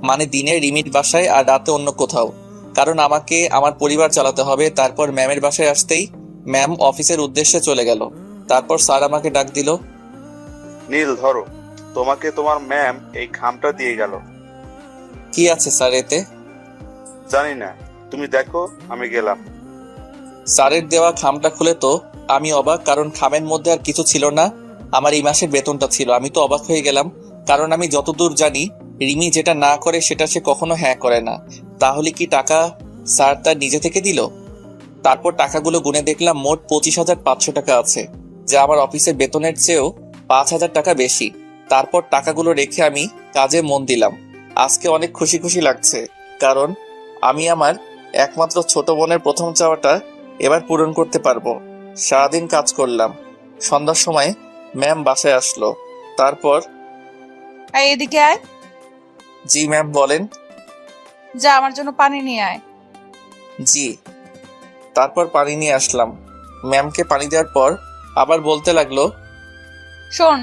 মানে দিনে রিমির বাসায় আর রাতে অন্য কোথাও, কারণ আমাকে আমার পরিবার চালাতে হবে। তারপর ম্যামের বাসায় আসতেই ম্যাম অফিসের উদ্দেশ্যে চলে গেল। তারপর স্যার আমাকে ডাক দিল। নীল, ধরো, তোমাকে তোমার ম্যাম এই খামটা দিয়ে গেল। কি আছে স্যার এতে? জানি না, তুমি দেখো, আমি গেলাম। স্যারের দেওয়া খামটা খুলে তো আমি অবাক, কারণ খামের মধ্যে আর কিছু ছিল না, আমার এই মাসের বেতনটা ছিল। আমি তো অবাক হয়ে গেলাম, কারণ আমি যতদূর জানি রিমি যেটা না করে সেটা সে কখনো হ্যাঁ করে না। তাহলে কি টাকা স্যার তার নিজে থেকে দিল? তারপর টাকাগুলো গুনে দেখলাম মোট 25,500 টাকা আছে, যা আমার অফিসের বেতনের চেয়েও 5,000 টাকা বেশি। তারপর টাকাগুলো রেখে আমি কাজে মন দিলাম। আজকে অনেক খুশি খুশি লাগছে, কারণ আমি আমার একমাত্র ছোট বোনের প্রথম চাওয়াটা এবার পূরণ করতে পারবো। সারাদিন কাজ করলাম। সন্ধ্যার সময় ম্যাম বাসায় আসলো। তারপর এই এদিকে আয়, জি ম্যাম বলেন। যা আমার জন্য পানি নিয়ে আয়। জি। তারপর পানি নিয়ে আসলাম। ম্যামকে পানি দেওয়ার পর আবার বলতে লাগলো, শোন,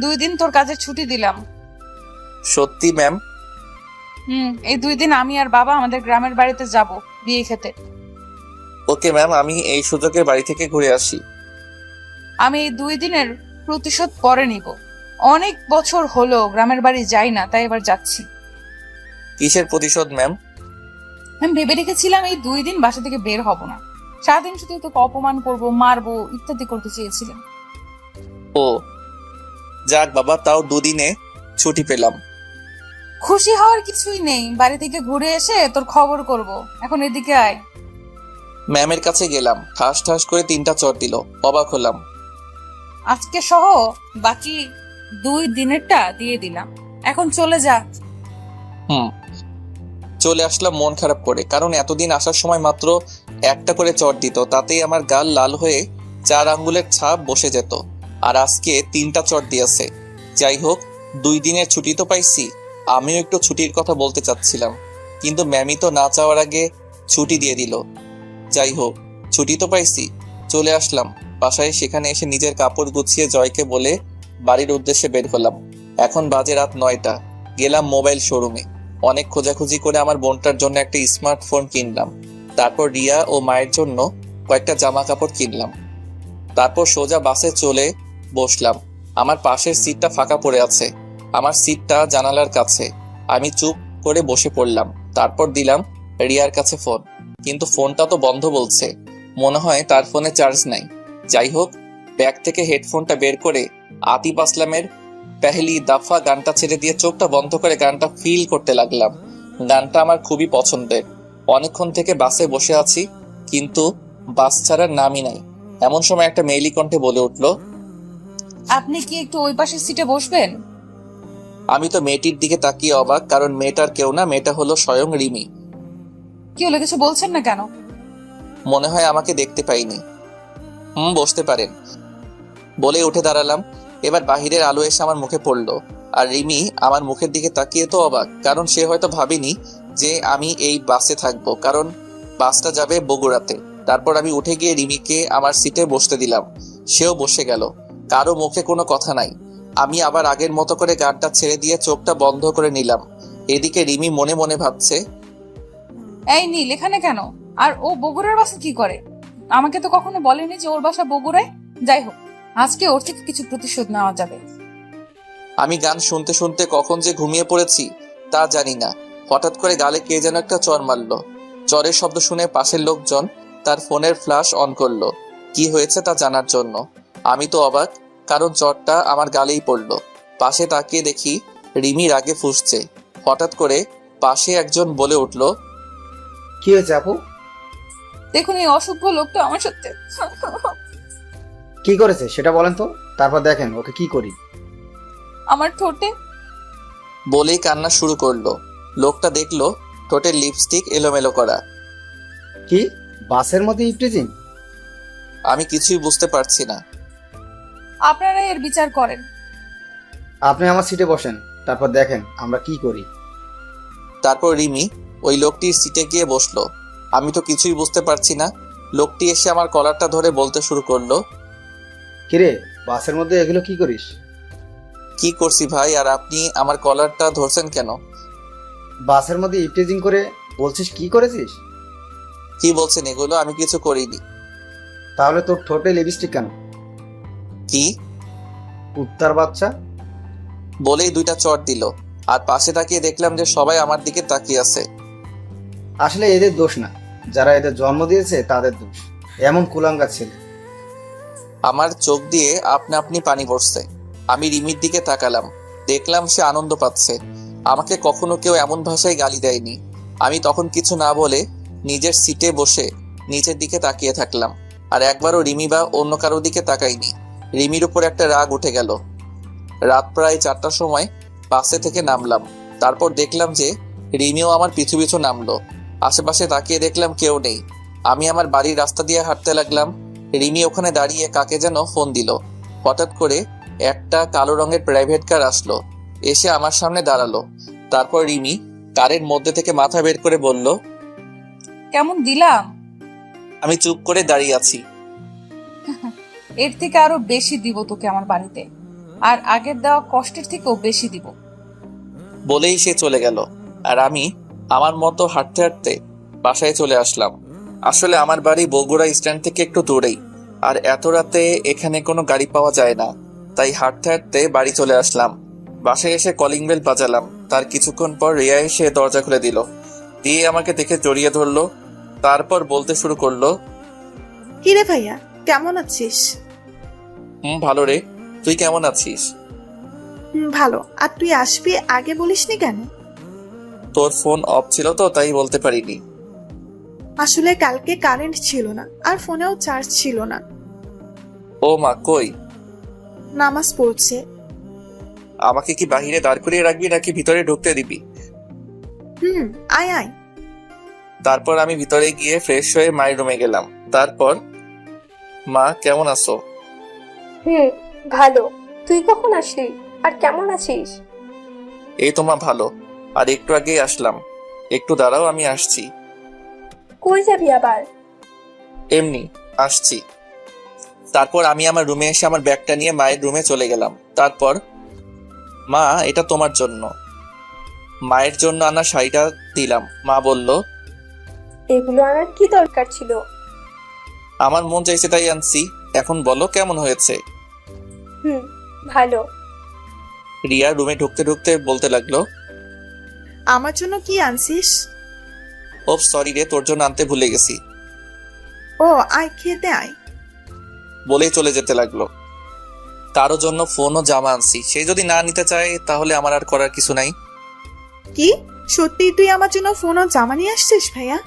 2 দিন তোর কাজের ছুটি দিলাম। সত্যি ম্যাম? এই 2 দিন আমি আর বাবা আমাদের গ্রামের বাড়িতে যাব বিয়ে খেতে। ওকে ম্যাম, আমি এই সুযোগে বাড়ি থেকে ঘুরে আসি। আমি এই 2 দিনের প্রতিশোধ পরে নিব। অনেক বছর হলো গ্রামের বাড়ি যাই না, তাই এবার যাচ্ছি। কিসের প্রতিশোধ ম্যাম? আমি ভেবে রেখেছিলাম এই 2 দিন বাসা থেকে বের হব না। সারাদিন শুধু তোকে অপমান করব, মারবো, ইত্যাদি করতে চেয়েছিলাম। ও যাক বাবা, তাও দুদিনে ছুটি পেলাম। খুশি হওয়ার কিছুই নেই, বাড়ি থেকে ঘুরে এসে তোর খবর করব। এখন এদিকে আয়। ম্যামের কাছে গেলাম, ঠাস ঠাস করে 3টা চট দিল। অবাক হলাম। আজকে সহ বাকি 2 দিনেরটা দিয়ে দিলাম, এখন চলে যা। চলে আসলাম মন খারাপ করে, কারণ এতদিন আসার সময় মাত্র একটা করে চট দিত, তাতেই আমার গাল লাল হয়ে 4 আঙ্গুলের ছাপ বসে যেত। আর আজকে 3টা চট দিয়েছে। যাই হোক, 2 দিনের ছুটি তো পাইছি। আমিও একটু ছুটির কথা বলতে চাচ্ছিলাম, কিন্তু ম্যামই তো না চাওয়ার আগে ছুটি দিয়ে দিল। যাই হোক, ছুটি তো পাইছি। চলে আসলাম বাসায়। সেখানে এসে নিজের কাপড় গুছিয়ে জয়কে বলে বাড়ির উদ্দেশ্যে বের হলাম। এখন বাজে রাত 9টা। গেলাম মোবাইল শোরুমে। অনেক খোঁজাখুঁজি করে আমার বোনটার জন্য একটা স্মার্টফোন কিনলাম। তারপর রিয়া ও মায়ের জন্য কয়েকটা জামা কাপড় কিনলাম। তারপর সোজা বাসে চলে বসলাম। আমার পাশের সিটটা ফাঁকা পড়ে আছে। আমার সিটটা জানালার কাছে। আমি চুপ করে বসে পড়লাম। তারপর দিলাম রিয়ার কাছে ফোন, কিন্তু ফোনটা তো বন্ধ বলছে। মনে হয় তার ফোনে চার্জ নাই। যাই হোক, ব্যাগ থেকে হেডফোনটা বের করে আতিফ আসলামের পেহলি দফা গানটা ছেড়ে দিয়ে চোখটা বন্ধ করে গানটা ফিল করতে লাগলাম। গানটা আমার খুবই পছন্দের। অনেকক্ষণ থেকে বাসে বসে আছি, কিন্তু বাস ছাড়ার নামই নাই। এমন সময় একটা মেয়েলি কণ্ঠে বলে উঠলো, আপনি কি একটু ওই পাশের সিটে বসবেন? আমি তো মেয়েটির দিকে তাকিয়ে অবাক, কারণ মেয়েটার কেউ না, মেয়েটা হলো স্বয়ং রিমি। কি হলো, কিছু বলছেন না কেন? মনে হয় আমাকে দেখতে পাইনি। বসতে পারেন বলে উঠে দাঁড়ালাম। এবার বাহিরের আলো এসে আমার মুখে পড়লো, আর রিমি আমার মুখের দিকে তাকিয়ে তো অবাক, কারণ সে হয়তো ভাবেনি যে আমি এই বাসে থাকবো, কারণ বাসটা যাবে বগুড়াতে। তারপর আমি উঠে গিয়ে রিমিকে আমার সিটে বসতে দিলাম। সেও বসে গেল। কারো মুখে কোনো কথা নাই। আমি আবার আগের মতো করে গানটা ছেড়ে দিয়ে চোখটা বন্ধ করে নিলাম। এদিকে রিমি মনে মনে ভাবছে, এই নীল এখানে কেন? আর ও বগুড়ার বাসা কি করে? আমাকে তো কখনো বলেনি যে ওর বাসা বগুড়ায়। যাই হোক, আজকে ওর থেকে কিছু প্রতিশোধ নেওয়া যাবে। আমি গান শুনতে শুনতে কখন যে ঘুমিয়ে পড়েছি তা জানি না। হঠাৎ করে গালে কে যেন একটা চর মারলো। চরের শব্দ শুনে পাশের লোকজন তার ফোনের ফ্ল্যাশ অন করলো, কি হয়েছে তা জানার জন্য। আমি তো অবাক, কারণ চরটা আমার গালেই পড়লো। পাশে তাকিয়ে দেখি রিমি রাগে ফুঁসছে। হঠাৎ করে পাশে একজন বলে উঠলো, কি হয়েছে আপু? দেখুন, এই অসভ্য লোকটা আমার সাথে। কি করেছে সেটা বলেন তো, তারপর দেখেন ওকে কি করি। আমার ঠোঁটে। বলেই কান্না শুরু করলো। লোকটা দেখলো ঠোঁটের লিপস্টিক এলোমেলো করা। কি বাসের মধ্যে ইফটিজিং? আমি কিছুই বুঝতে পারছি না। আপনারা এর বিচার করেন। আপনি আমার সিটে বসেন, তারপর দেখেন আমরা কি করি। তারপর রিমি ওই লোকটির সিটে গিয়ে বসলো। আমি তো কিছুই বুঝতে পারছি না। লোকটি এসে আমার কলারটা ধরে বলতে শুরু করলো, কিরে বাসের মধ্যে এগুলো কি করিস? কি করছি ভাই, আর আপনি আমার কলারটা ধরছেন কেন? বাসের মধ্যে ইফটিজিং করে বলছিস কি করেছিস? কি বলছেন এগুলো? আমি কিছু করিনি। তাহলে তোর ঠোঁটে লিপস্টিক কেন? কি? কুত্তার বাচ্চা। বলেই 2টা চট দিল। আর পাশে তাকিয়ে দেখলাম যে সবাই আমার দিকে তাকিয়ে আছে। আসলে এদের দোষ না, যারা এদের জন্ম দিয়েছে তাদের দোষ। এমন কুলাঙ্গার ছেলে। আমার চোখ দিয়ে আপনা আপনি পানি পড়ছে। আমি রিমির দিকে তাকালাম। দেখলাম সে আনন্দ পাচ্ছে। আমাকে কখনো কেউ এমন ভাষায় গালি দেয়নি। আমি তখন কিছু না বলে নিজের সিটে বসে নিচের দিকে তাকিয়ে থাকলাম। আর একবারও রিমি বা অন্য কারোর দিকে তাকাইনি। রিমির উপর একটা রাগ উঠে গেল। রাত প্রায় 4টার সময় বাসে থেকে নামলাম। তারপর দেখলাম যে রিমিও আমার পিছু পিছু নামলো। আশেপাশে তাকিয়ে দেখলাম কেউ নেই। আমি আমার বাড়ির রাস্তা দিয়ে হাঁটতে লাগলাম। রিমি ওখানে দাঁড়িয়ে কাকে যেন ফোন দিল। হঠাৎ করে একটা কালো রঙের প্রাইভেট কার আসলো, এসে আমার সামনে দাঁড়ালো। তারপর রিমি কারের মধ্যে থেকে মাথা বের করে বলল, কেমন দিলাম? আমি চুপ করে দাঁড়িয়ে আছি। এর থেকে আরো বেশি দিব তোকে আমার বাড়িতে, আর আগের দেওয়া কষ্টের থেকেও বেশি দিব। বলেই সে চলে গেল। আর আমি আমার মতো হাঁটতে হাঁটতে বাসায় চলে আসলাম। আসলে আমার বাড়ি বগুড়া স্ট্যান্ড থেকে একটু দূরেই, আর এত রাতে এখানে কোনো গাড়ি পাওয়া যায় না, তাই হাঁটতে হাঁটতে বাড়ি চলে আসলাম। বাসায় এসে কলিং বেল বাজালাম। তার কিছুক্ষণ পর রিয়া এসে দরজা খুলে দিল, দিয়ে আমাকে দেখে জড়িয়ে ধরলো। তারপর বলতে শুরু করলো, কিরে ভাইয়া, কেমন আছিস? ভালো রে, তুই কেমন আছিস? ভালো। আর তুই আসবি আগে বলিসনি কেন? তোর ফোন অফ ছিল তো, তাই বলতে পারিনি। আসলে কালকে কারেন্ট ছিল না, আর ফোনেও চার্জ ছিল না। ও মা, কই? নামাজ পড়ছে। আমাকে কি বাহিরে দাঁড় করিয়ে রাখবি নাকি ভিতরে ঢুকতে দিবি? আয় আয়। তারপর আমি ভিতরে গিয়ে ফ্রেশ হয়ে মায়ের রুমে গেলাম। তারপর, মা কেমন আছো? ভালো। তুই কখন আসলি আর কেমন আছিস? এই তো মা, ভালো। আর একটু আগেই আসলাম। একটু দাঁড়াও, আমি আসছি। কই যাবি আবার? এমনি আসছি। তারপর আমি আমার রুমে এসে আমার ব্যাগটা নিয়ে মায়ের রুমে চলে গেলাম। তারপর, মা এটা তোমার জন্য। মায়ের জন্য আনা শাড়িটা দিলাম। মা বলল, এগুলো আনার কি দরকার ছিল? আমার মন চাইছে তাই আনছি। এখন বলো কেমন হয়েছে? ভালো। রিয়া রুমে ঢুকতে ঢুকতে বলতে লাগলো, আমার জন্য কি আনছিস? ও সরি রে, তোর জন্য আনতে ভুলে গেছি। ও আয়, খেতে আয়। বলেই চলে যেতে লাগলো। কারো জন্য ফোন ও জামা আনছি, সে যদি না নিতে চায় তাহলে আমার আর করার কিছু নাই। কি সত্যি তুই আমার জন্য ফোন ও জামা নিয়ে আসছিস ভাইয়া?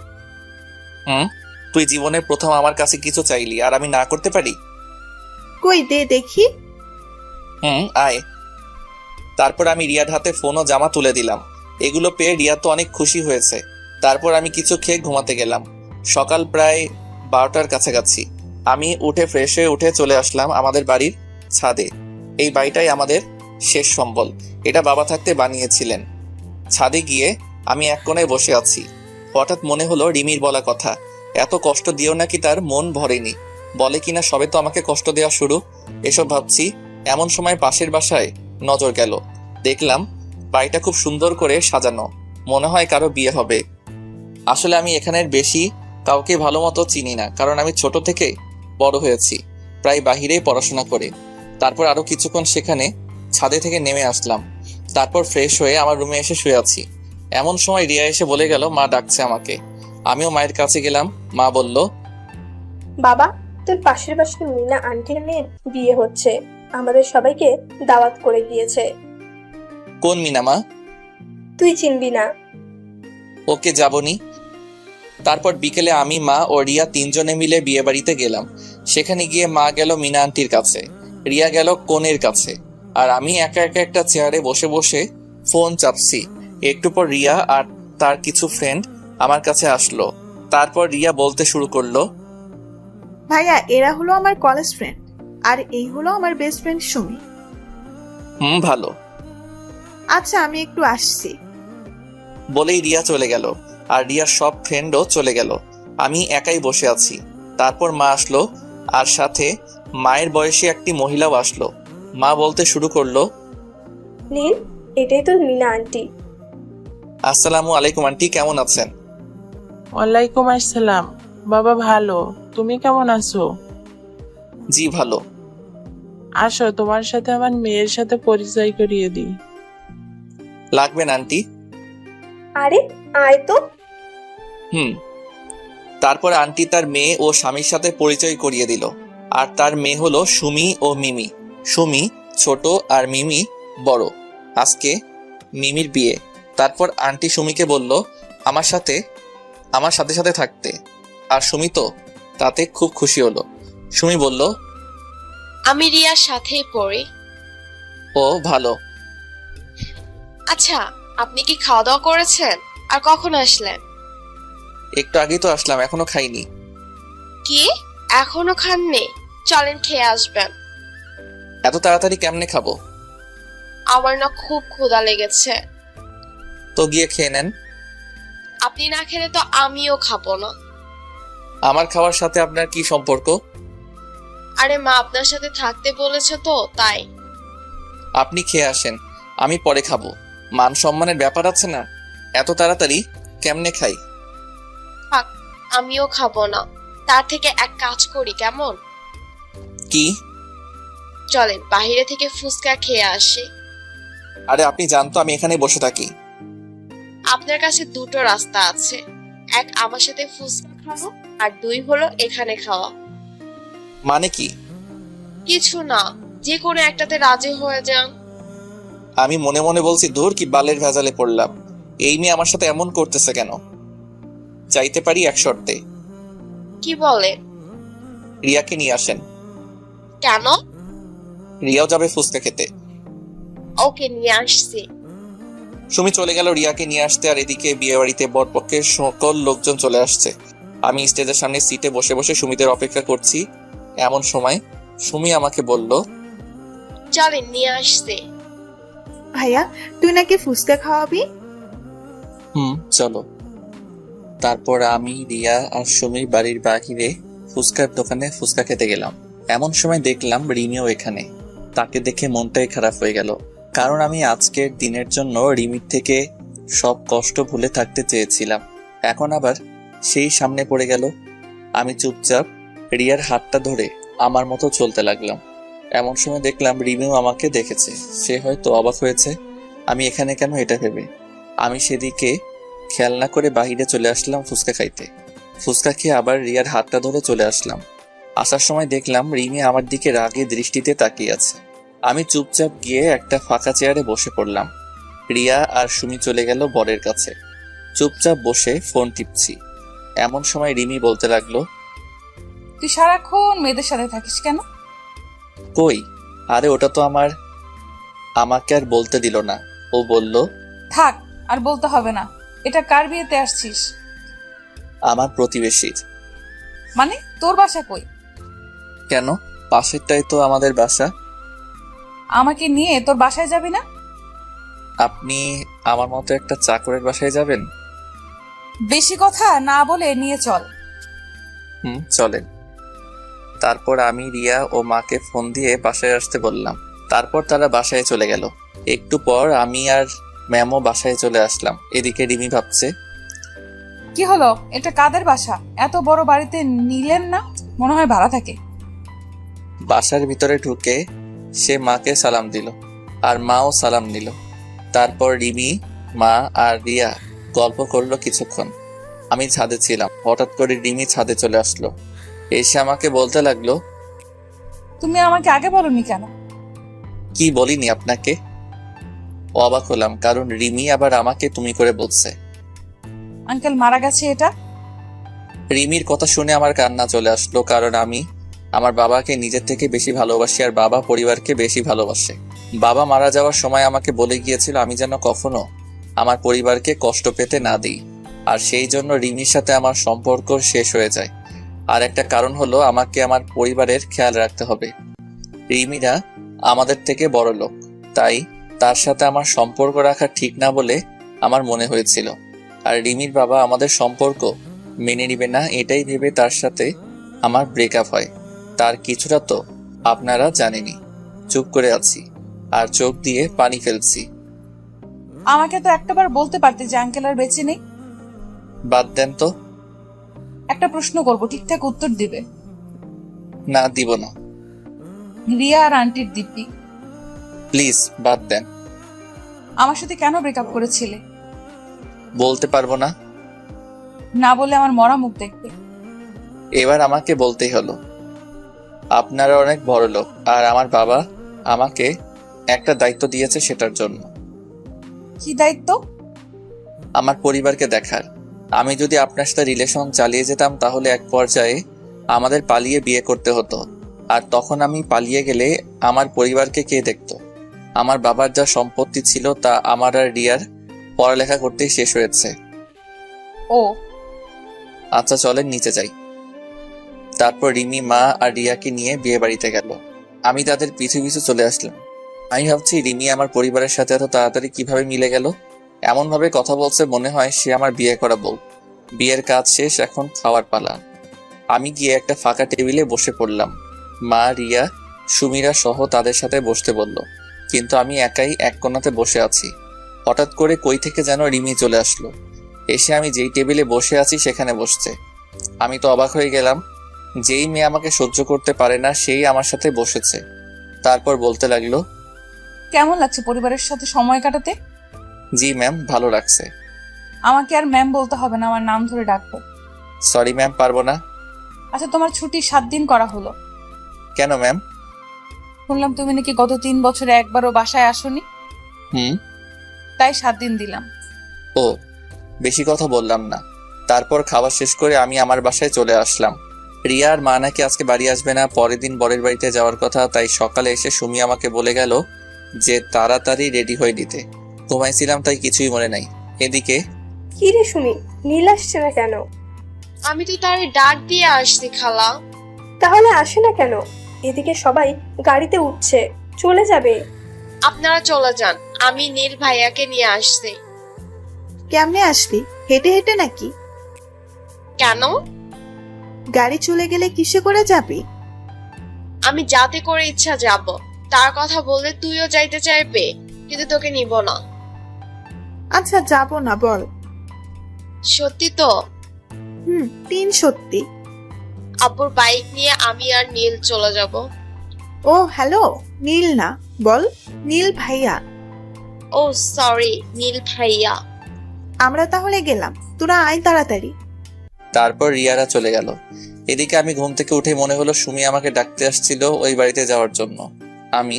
তুই জীবনে প্রথম আমার কাছে কিছু চাইলি, আর আমি না করতে পারি? কই দে দেখি। আয়। তারপর আমি রিয়ার হাতে ফোন ও জামা তুলে দিলাম। এগুলো পেয়ে রিয়া তো অনেক খুশি হয়েছে। তারপর আমি কিছু খেয়ে ঘুমাতে গেলাম। সকাল প্রায় 12টার কাছাকাছি। আমি উঠে ফ্রেশ হয়ে উঠে চলে আসলাম আমাদের বাড়ির ছাদে। এই বাড়িটাই আমাদের শেষ সম্বল। এটা বাবা থাকতে বানিয়েছিলেন। ছাদে গিয়ে আমি এক কোণায় বসে আছি। হঠাৎ মনে হলো রিমির বলা কথা, এত কষ্ট দিও নাকি তার মন ভরেনি। বলে কিনা সবে তো আমাকে কষ্ট দেওয়া শুরু। এসব ভাবছি, এমন সময় পাশের বাসায় নজর গেল। দেখলাম বাড়িটা খুব সুন্দর করে সাজানো, মনে হয় কারো বিয়ে হবে। আসলে আমি এখানের বেশি কাউকে ভালো মতো চিনি না, কারণ আমি ছোট থেকে বড় হয়েছি প্রায় বাহিরেই পড়াশোনা করে। তারপর আরো কিছুক্ষণ সেখানে ছাদে থেকে নেমে আসলাম। তারপর ফ্রেশ হয়ে আমার রুমে এসে শুয়ে আছি। এমন সময় রিয়া এসে বলে গেল মা ডাকছে আমাকে। আমিও মায়ের কাছে গেলাম। মা বলল, বাবা, তোর পাশের বাসার মিনা আন্টির মেয়ের বিয়ে হচ্ছে, আমাদের সবাইকে দাওয়াত করে দিয়েছে। কোন মিনা মা? তুই চিনবি না। ওকে, যাবনি। তারপর বিকেলে আমি, মা ও রিয়া তিনজনে মিলে বিয়ে বাড়িতে গেলাম। সেখানে গিয়ে মা গেল মিনা আন্টির কাছে, রিয়া গেল কনের কাছে, আর আমি একা একা একটা চেয়ারে বসে বসে ফোন চাপছি। একটু পর রিয়া আর তার কিছু ফ্রেন্ড আমার কাছে আসলো। তারপর রিয়া বলতে শুরু করলো, ভাইয়া এরা হলো আমার কলেজ ফ্রেন্ড, আর এই হলো আমার বেস্ট ফ্রেন্ড সুমি। ভালো। আচ্ছা আমি একটু আসছি। বলেই রিয়া চলে গেল, আর রিয়ার সব ফ্রেন্ডও চলে গেল। আমি একাই বসে আছি। তারপর মা আসলো, আর সাথে মায়ের বয়সী একটি মহিলাও আসলো। মা বলতে শুরু করলো, নীল, এটাই তোর মিনা আন্টি। আসসালামু আলাইকুম আন্টি, কেমন আছেন? ওয়ালাইকুম আসসালাম। বাবা ভালো, তুমি কেমন আছো? জি ভালো। আসো, তোমার সাথে আমার মেয়ের সাথে পরিচয় করিয়ে দিই। লাগবেন আন্টি? আরে আয় তো। তারপর আন্টি তার মেয়ে ও স্বামীর সাথে পরিচয় করিয়ে দিল। আর তার মেয়ে হলো সুমি ও মিমি। সুমি ছোট আর মিমি বড়। আজকে মিমির বিয়ে। তারপর আন্টি সুমিকে বলল আমার সাথে সাথে থাকতে, আর সুমি তো তাতে খুব খুশি হলো। সুমি বলল, আমি রিয়ার সাথেই পড়ি। ও ভালো। আচ্ছা, আপনি কি খাওয়া দাওয়া করেছেন? আর কখন আসলেন? একটু আগেই তো আসলাম, এখনো খাইনি। কি এখনো খাননি? চলেন খেয়ে আসবেন। এত তাড়াতাড়ি কেমনে খাবো? আমার না খুব ক্ষুধা লেগেছে। তো গিয়ে খেয়ে নেন। আপনি না খেলে তো আমিও খাবো না। আমার খাওয়ার সাথে আপনার কি সম্পর্ক? আরে মা আপনার সাথে থাকতে বলেছে তো তাই। আপনি খেয়ে আসেন, আমি পরে খাবো। মান সম্মানের ব্যাপার আছে না? এত তাড়াতাড়ি কেমনে খাই? থাক, আমিও খাবো না। তার থেকে এক কাজ করি কেমন? কি? চলেন বাইরে থেকে ফুচকা খেয়ে আসি। আরে আপনি জানতো আমি এখানে বসে থাকি। আপনার কাছে দুটো রাস্তা আছে, এক আমার সাথে ফুচকা খাওয়া, আর দুই হলো এখানে খাওয়া। মানে কি? কিছু না, যে কোনো একটাতে রাজি হয়ে যান। আমি মনে মনে বলছি, দূর কি বালের ভেজালে পড়লাম। এই মেয়ে আমার সাথে এমন করতেছে কেন? চাইতে পারি এক শর্তে। কি বলে? রিয়াকে নিয়ে আসেন। কেন? রিয়াও যাবে ফুচকা খেতে। ওকে নিয়ে আসছি। সুমি চলে গেল রিয়াকে নিয়ে আসতে, আর এদিকে বিয়ে বাড়িতে বরপক্ষের সকল লোকজন চলে আসছে। আমি স্টেজের সামনে সিটে বসে বসে সুমিদের অপেক্ষা করছি। এমন সময় সুমি আমাকে বলল, চলেন নিয়ে আসছি। ভাইয়া, তুই নাকি ফুচকা খাওয়াবি? চলো। তারপর আমি, রিয়া আর সুমির বাড়ির বাহিরে ফুচকার দোকানে ফুচকা খেতে গেলাম। এমন সময় দেখলাম রিমিও এখানে। তাকে দেখে মনটাই খারাপ হয়ে গেল, কারণ আমি আজকের দিনের জন্য রিমির থেকে সব কষ্ট ভুলে থাকতে চেয়েছিলাম। এখন আবার সেই সামনে পড়ে গেল। আমি চুপচাপ রিয়ার হাতটা ধরে আমার মতো চলতে লাগলাম। এমন সময় দেখলাম রিমিও আমাকে দেখেছে। সে হয়তো অবাক হয়েছে আমি এখানে কেন, এটা ভেবে আমি সেদিকে খেয়াল না করে বাহিরে চলে আসলাম ফুচকা খাইতে। ফুচকা খেয়ে আবার রিয়ার হাতটা ধরে চলে আসলাম। আসার সময় দেখলাম রিমি আমার দিকে রাগে দৃষ্টিতে তাকিয়ে আছে। আমি চুপচাপ গিয়ে একটা ফাঁকা চেয়ারে বসে পড়লাম। রিয়া আর সুমি চলে গেল বরের কাছে। চুপচাপ বসে ফোন টিপছি। এমন সময় রিমি বলতে লাগলো, তুই সারাক্ষণ মেয়েদের সাথে থাকিস কেন? কই, আরে ওটা তো আমাকে আর বলতে দিল না। ও বলল, থাক, আর বলতে হবে না। এটা কার বিয়েতে আসছিস? আমার প্রতিবেশীর। মানে তোর বাসা কই? কেন, পাশেরটাই তো আমাদের বাসা। আমাকে নিয়ে তোর বাসায় যাবি না? আপনি আমার মতো একটা চাকরের বাসায় যাবেন? বেশি কথা না বলে নিয়ে চল। চলেন। তারপর আমি রিয়া ও মাকে ফোন দিয়ে বাসায় আসতে বললাম। তারপর তারা বাসায় চলে গেল। একটু পর আমি আর ম্যামও বাসায় চলে আসলাম। এদিকে রিমি ভাবছে, কি হলো, এটা কাদের বাসা? এত বড় বাড়িতে নিলেন না? মনে হয় ভাড়া থাকে। বাসার ভিতরে ঢুকে সে মাকে সালাম দিল, আর মাও সালাম নিল। তারপর রিমি, মা আর রিয়া গল্প করলো কিছুক্ষণ। আমি ছাদে ছিলাম। হঠাৎ করে রিমি ছাদে চলে আসলো। এসে আমাকে বলতে লাগলো, তুমি আমাকে আগে বলনি কেন? কি বলিনি আপনাকে? অবাক হলাম, কারণ রিমি আবার আমাকে তুমি করে বলছে। আঙ্কেল মারা গেছে এটা? রিমির কথা শুনে আমার কান্না চলে আসলো, কারণ আমি আমার বাবাকে নিজের থেকে বেশি ভালোবাসি, আর বাবা পরিবারকে বেশি ভালোবাসে। বাবা মারা যাওয়ার সময় আমাকে বলে গিয়েছিল আমি যেন কখনো আমার পরিবারকে কষ্ট পেতে না দিই, আর সেই জন্য রিমির সাথে আমার সম্পর্ক শেষ হয়ে যায়। আর একটা কারণ হলো আমাকে আমার পরিবারের খেয়াল রাখতে হবে। রিমিরা আমাদের থেকে বড় লোক, তাই তার সাথে আমার সম্পর্ক রাখা ঠিক না বলে আমার মনে হয়েছিল। আর রিমির বাবা আমাদের সম্পর্ক মেনে নিবে না, এটাই ভেবে তার সাথে আমার ব্রেকআপ হয়। তার কিছুটা তো আপনারা জানেনই। চুপ করে আছি আর চোখ দিয়ে পানি ফেলছি। আমাকে তো একটাবার বলতে পারতে যে আঙ্কেল আর বেঁচে নেই। বাদ দেন তো। একটা প্রশ্ন করব, ঠিকঠাক উত্তর দিবে। না, দিব না। রিয়া আর আন্টির দিব্যি। প্লিজ বাদ দেন। আমার সাথে কেন ব্রেকআপ করেছিলে? বলতে পারবো না। না বলে আমার মরা মুখ দেখবে। এবার আমাকে বলতেই হলো। আপনারা অনেক বড় লোক, আর আমার বাবা আমাকে একটা দায়িত্ব দিয়েছে সেটার জন্য। কি দায়িত্ব? আমার পরিবারকে দেখার। আমি যদি আপনার সাথে রিলেশন চালিয়ে যেতাম তাহলে এক পর্যায়ে আমাদের পালিয়ে বিয়ে করতে হতো, আর তখন আমি পালিয়ে গেলে আমার পরিবারকে কে দেখতো? আমার বাবার যা সম্পত্তি ছিল তা আমার আর রিয়ার পড়ালেখা করতেই শেষ হয়েছে। ও আচ্ছা চলেন নিচে যাই। তারপর রিমি মা আর রিয়াকে নিয়ে বিয়ে বাড়িতে গেল। আমি তাদের পিছু পিছু চলে আসলাম। আমি ভাবছি রিমি আমার পরিবারের সাথে এত তাড়াতাড়ি কিভাবে মিলে গেল। এমন ভাবে কথা বলছে মনে হয় সে আমার বিয়ে করা বউ। বিয়ের কাজ শেষ, এখন খাওয়ার পালা। আমি গিয়ে একটা ফাঁকা টেবিলে বসে পড়লাম। মা, রিয়া, সুমিরা সহ তাদের সাথে বসতে বলল, কিন্তু আমি একাই এক কোণাতে বসে আছি। হঠাৎ করে কই থেকে যেন রিমি চলে আসলো, এসে আমি যেই টেবিলে বসে আছি সেখানে বসছে। আমি তো অবাক হয়ে গেলাম। যেই মেয়ে আমাকে সহ্য করতে পারে না সেই আমার সাথে বসেছে। তারপর বলতে লাগলো, কেমন লাগছে পরিবারের সাথে সময় কাটাতে? জি ম্যাম, ভালো লাগছে। আমাকে আর ম্যাম বলতে হবে না, আমার নাম ধরে ডাকবো। সরি ম্যাম, পারবো না। আচ্ছা, তোমার ছুটি 7 দিন করা হলো। কেন ম্যাম? শুনলাম তুমি নাকি গত 3 বছরে একবারও বাসায় আসোনি, তাই 7 দিন দিলাম। ও, বেশি কথা বললাম না। তারপর খাওয়া শেষ করে আমি আমার বাসায় চলে আসলাম। রিয়া আর মা নাকি আজকে বাড়ি আসবে না, পরের দিন বরের বাড়িতে যাওয়ার কথা। তাই সকালে এসে সুমি আমাকে বলে গেল যে তাড়াতাড়ি রেডি হয়ে নিতে। ঘুমাইছিলাম তাই কিছুই মনে নাই। এদিকে কি রে সুমি, নীল আসছে না কেন? আমি তো তার ডাক দিয়ে আসছি খালা। তাহলে আসে না কেন? এদিকে সবাই গাড়িতে উঠছে, চলে যাবে। আপনারা চলে যান, আমি নীল ভাইয়াকে নিয়ে আসছি। কেমনে আসবি? হেঁটে হেঁটে নাকি? কেন? গাড়ি চলে গেলে কিসে করে যাবি? আমি যাতে করে ইচ্ছা যাব। তার কথা বললে তুইও যাইতে চাইবে, কিন্তু তোকে নিব না। আচ্ছা, যাব না বল। সত্যি তো? 3 সত্যি। আব্বুর বাইক নিয়ে আমি আর নীল চলে যাব। ও হ্যালো, নীল না, বল নীল ভাইয়া। ও সরি, নীল ভাইয়া। আমরা তাহলে গেলাম, তোরা আয় তাড়াতাড়ি। তারপর রিয়ারা চলে গেল। এদিকে আমি ঘুম থেকে উঠে মনে হলো সুমি আমাকে ডাকতে আসছিল ওই বাড়িতে যাওয়ার জন্য। আমি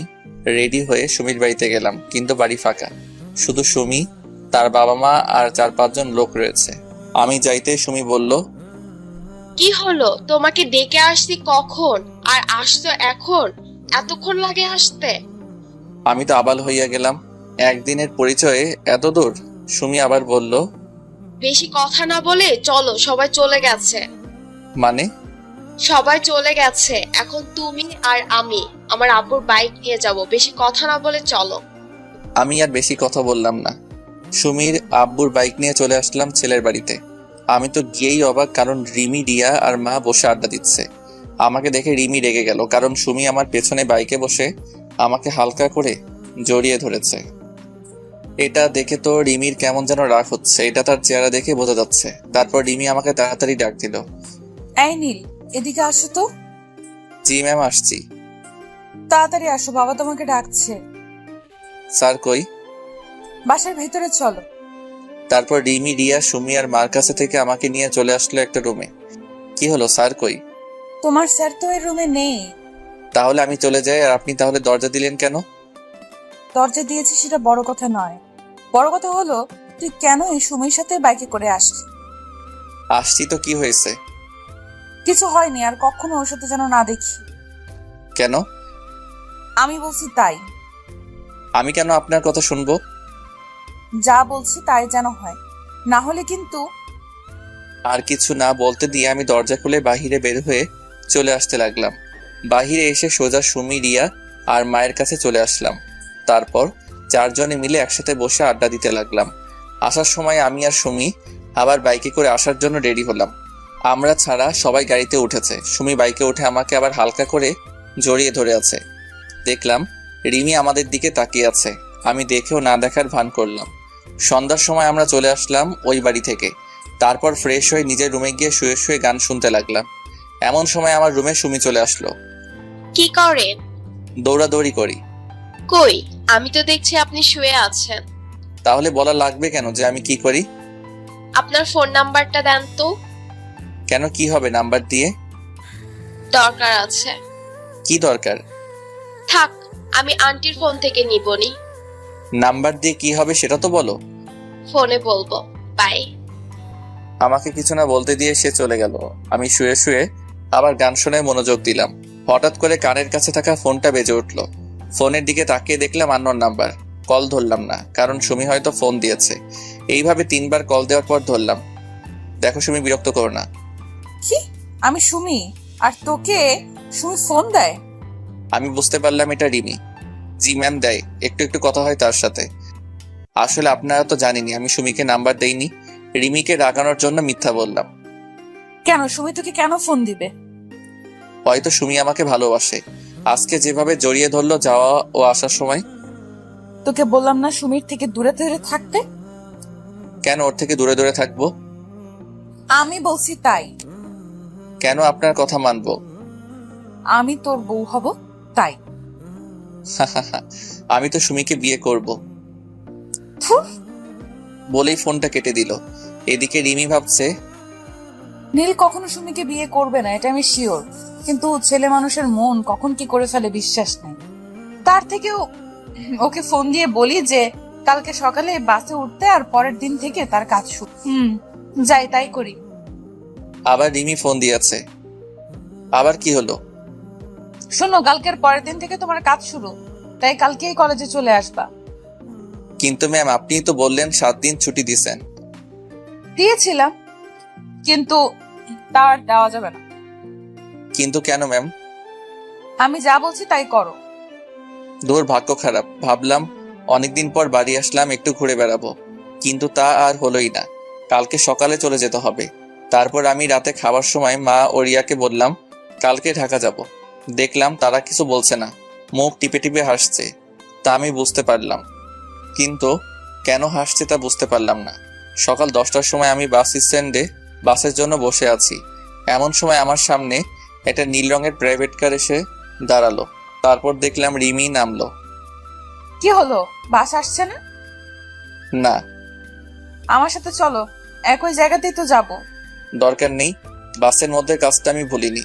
রেডি হয়ে সুমির বাড়িতে গেলাম, কিন্তু বাড়ি ফাঁকা। শুধু সুমি, তার বাবা মা আর 4-5 জন লোক রয়েছে। আমি যাইতে সুমি বলল, কি হলো? তোমাকে ডেকে আসছি কখন, আর আসছো এখন? এতক্ষণ লাগে আসতে? আমি তো আবাল হইয়া গেলাম। একদিনের পরিচয়ে এত দূর? সুমি আবার বলল, বেশি কথা না বলে চলো, সবাই চলে গেছে। মানে? সবাই চলে গেছে, এখন তুমি আর আমি আমার আব্বুর বাইক নিয়ে যাব। বেশি কথা না বলে চলো। আমি আর বেশি কথা বললাম না। সুমির আব্বুর বাইক নিয়ে চলে আসলাম ছেলের বাড়িতে। আমি তো গিয়েই অবাক, কারণ রিমি, রিয়া আর মা বসে আড্ডা দিচ্ছে। আমাকে দেখে রিমি রেগে গেল, কারণ সুমি আমার পেছনে বাইকে বসে আমাকে হালকা করে জড়িয়ে ধরেছে। এটা দেখে তো রিমির কেমন যেন রাগ হচ্ছে, এটা তার চেহারা দেখে বোঝা যাচ্ছে। তারপর রিমি আমাকে তাড়াতাড়ি ডাক দিল, এই নীল, এদিকে আসো তো। জি ম্যাম, আসছি। তাড়াতাড়ি আসো, বাবা তোমাকে ডাকছে। স্যার কই? বাসার ভেতরে চলো। তারপর রিমি, রিয়া, সুমি আর মার কাছে থেকে আমাকে নিয়ে চলে আসলো একটা রুমে। কি হলো, স্যার কই? তোমার স্যার তো এই রুমে নেই। তাহলে আমি চলে যাই, আর আপনি তাহলে দরজা দিলেন কেন? দরজা দিয়েছি সেটা বড় কথা নয়, বড় কথা হলো তুই কেন এই সুমির সাথে বাইকে করে আসলি? আসছি তো, কি হয়েছে? কিছু হয়নি, আর কখনো ওর সাথে যেন না দেখি। কেন? আমি বলছি তাই। আমি কেন আপনার কথা শুনবো? যা বলছি তাই যেন হয়, না হলে কিন্তু। আর কিছু না বলতে দিয়ে আমি দরজা খুলে বাহিরে বের হয়ে চলে আসতে লাগলাম। বাহিরে এসে সোজা সুমি, রিয়া আর মায়ের কাছে চলে আসলাম। তারপর 4 জনে মিলে একসাথে বসে আড্ডা দিতে লাগলাম। আসার সময় আমি আর সুমি আবার বাইকে করে আসার জন্য রেডি হলাম। আমরা ছাড়া সবাই গাড়িতে উঠেছে। সুমি বাইকে উঠে আমাকে আবার হালকা করে জড়িয়ে ধরে আছে। দেখলাম রিমি আমাদের দিকে তাকিয়ে আছে। আমি দেখেও না দেখার ভান করলাম। সন্ধ্যার সময় আমরা চলে আসলাম ওই বাড়ি থেকে। তারপর ফ্রেশ হয়ে নিজের রুমে গিয়ে শুয়ে শুয়ে গান শুনতে লাগলাম। এমন সময় আমার রুমে সুমি চলে আসলো। কি করেন? দৌড়াদৌড়ি করি। কই, আমি তো দেখছি আপনি শুয়ে আছেন। তাহলে বলা লাগবে কেন যে আমি কি করি? আপনার ফোন নাম্বারটা দেন তো। কেন, কি হবে নাম্বার দিয়ে? দরকার আছে। কি দরকার? থাক, আমি আন্টির ফোন থেকে নিবনি। নাম্বার দিয়ে কি হবে সেটা তো বলো। ফোনে বলবো, বাই। আমাকে কিছু না বলতে দিয়ে সে চলে গেল। আমি শুয়ে শুয়ে আবার গান শুনে মনোযোগ দিলাম। হঠাৎ করে কানের কাছে থাকা ফোনটা বেজে উঠলো। ফোনের দিকে তাকিয়ে দেখলাম আননোন নাম্বার। কল ধরলাম না, কারণ সুমি হয়তো ফোন দিয়েছে। এইভাবে 3 বার কল দেওয়ার পর ধরলাম। দেখো সুমি, বিরক্ত করো না। কি? আমি সুমি? আর তোকে সুমি ফোন দেয়? আমি বুঝতে পারলাম এটা রিমি। জি ম্যাম, দেয়। একটু একটু কথা হয় তার সাথে। আসলে আপনারা তো জানেনই আমি সুমিকে নাম্বার দেইনি, রিমিকে রাগানোর জন্য মিথ্যা বললাম। কেন সুমি তোকে কেন ফোন দিবে? হয়তো সুমি আমাকে ভালোবাসে, আজকে যেভাবে জড়িয়ে ধরলো যাওয়া ও আসার সময়। তোকে বললাম না সুমির থেকে দূরে দূরে থাকতে? কেন ওর থেকে দূরে দূরে থাকবো? আমি বলছি তাই। কেন আপনার কথা মানবো? আমি তোর বউ হব তাই। আমি তো সুমিকে বিয়ে করব থুর, বলেই ফোনটা কেটে দিল। এদিকে রিমি ভাবছে, নীল কখনো সুমিকে বিয়ে করবে না, এটা আমি শিওর। কিন্তু ছেলে মানুষের মন কখন কি করে ফেলে বিশ্বাস নেই। তার থেকেও ওকে ফোন দিয়ে বলি যে কালকে সকালে বাসে উঠতে, আর পরের দিন থেকে তার কাজ শুরু। যাই তাই করি। আবার রিমি ফোন দিয়েছে। আবার কি হলো? শোনো, কালকের পরের দিন থেকে তোমার কাজ শুরু, তাই কালকেই কলেজে চলে আসবা। কিন্তু ম্যাম, আপনি তো বললেন 7 দিন ছুটি দিছেন। দিয়েছিলাম, কিন্তু তার দেওয়া যাবে না। কিন্তু কেন ম্যাম? আমি যা বলছি তাই করো। দূর, ভাগ্য খারাপ। ভাবলাম অনেকদিন পর বাড়ি আসলাম, একটু ঘুরে বেড়াবো, কিন্তু তা আর হলোই না। কালকে সকালে চলে যেতে হবে। তারপর আমি রাতে খাবার সময় মা ও রিয়াকে বললাম কালকে ঢাকা যাব। দেখলাম তারা কিছু বলছে না, মুখ টিপে টিপে হাসছে। তা আমি বুঝতে পারলাম, কিন্তু কেন হাসছে তা বুঝতে পারলাম না। সকাল 10টার সময় আমি বাস স্ট্যান্ডে বাসের জন্য বসে আছি। এমন সময় আমার সামনে একটা নীল রঙের প্রাইভেট কার এসে দাঁড়ালো। তারপর দেখলাম রিমি নামলো। কি হলো, বাস আসছে না? না। আমার সাথে চলো, একই জায়গাতেই তো যাব। দরকার নেই, বাসের মধ্যে কাজটা আমি ভুলিনি।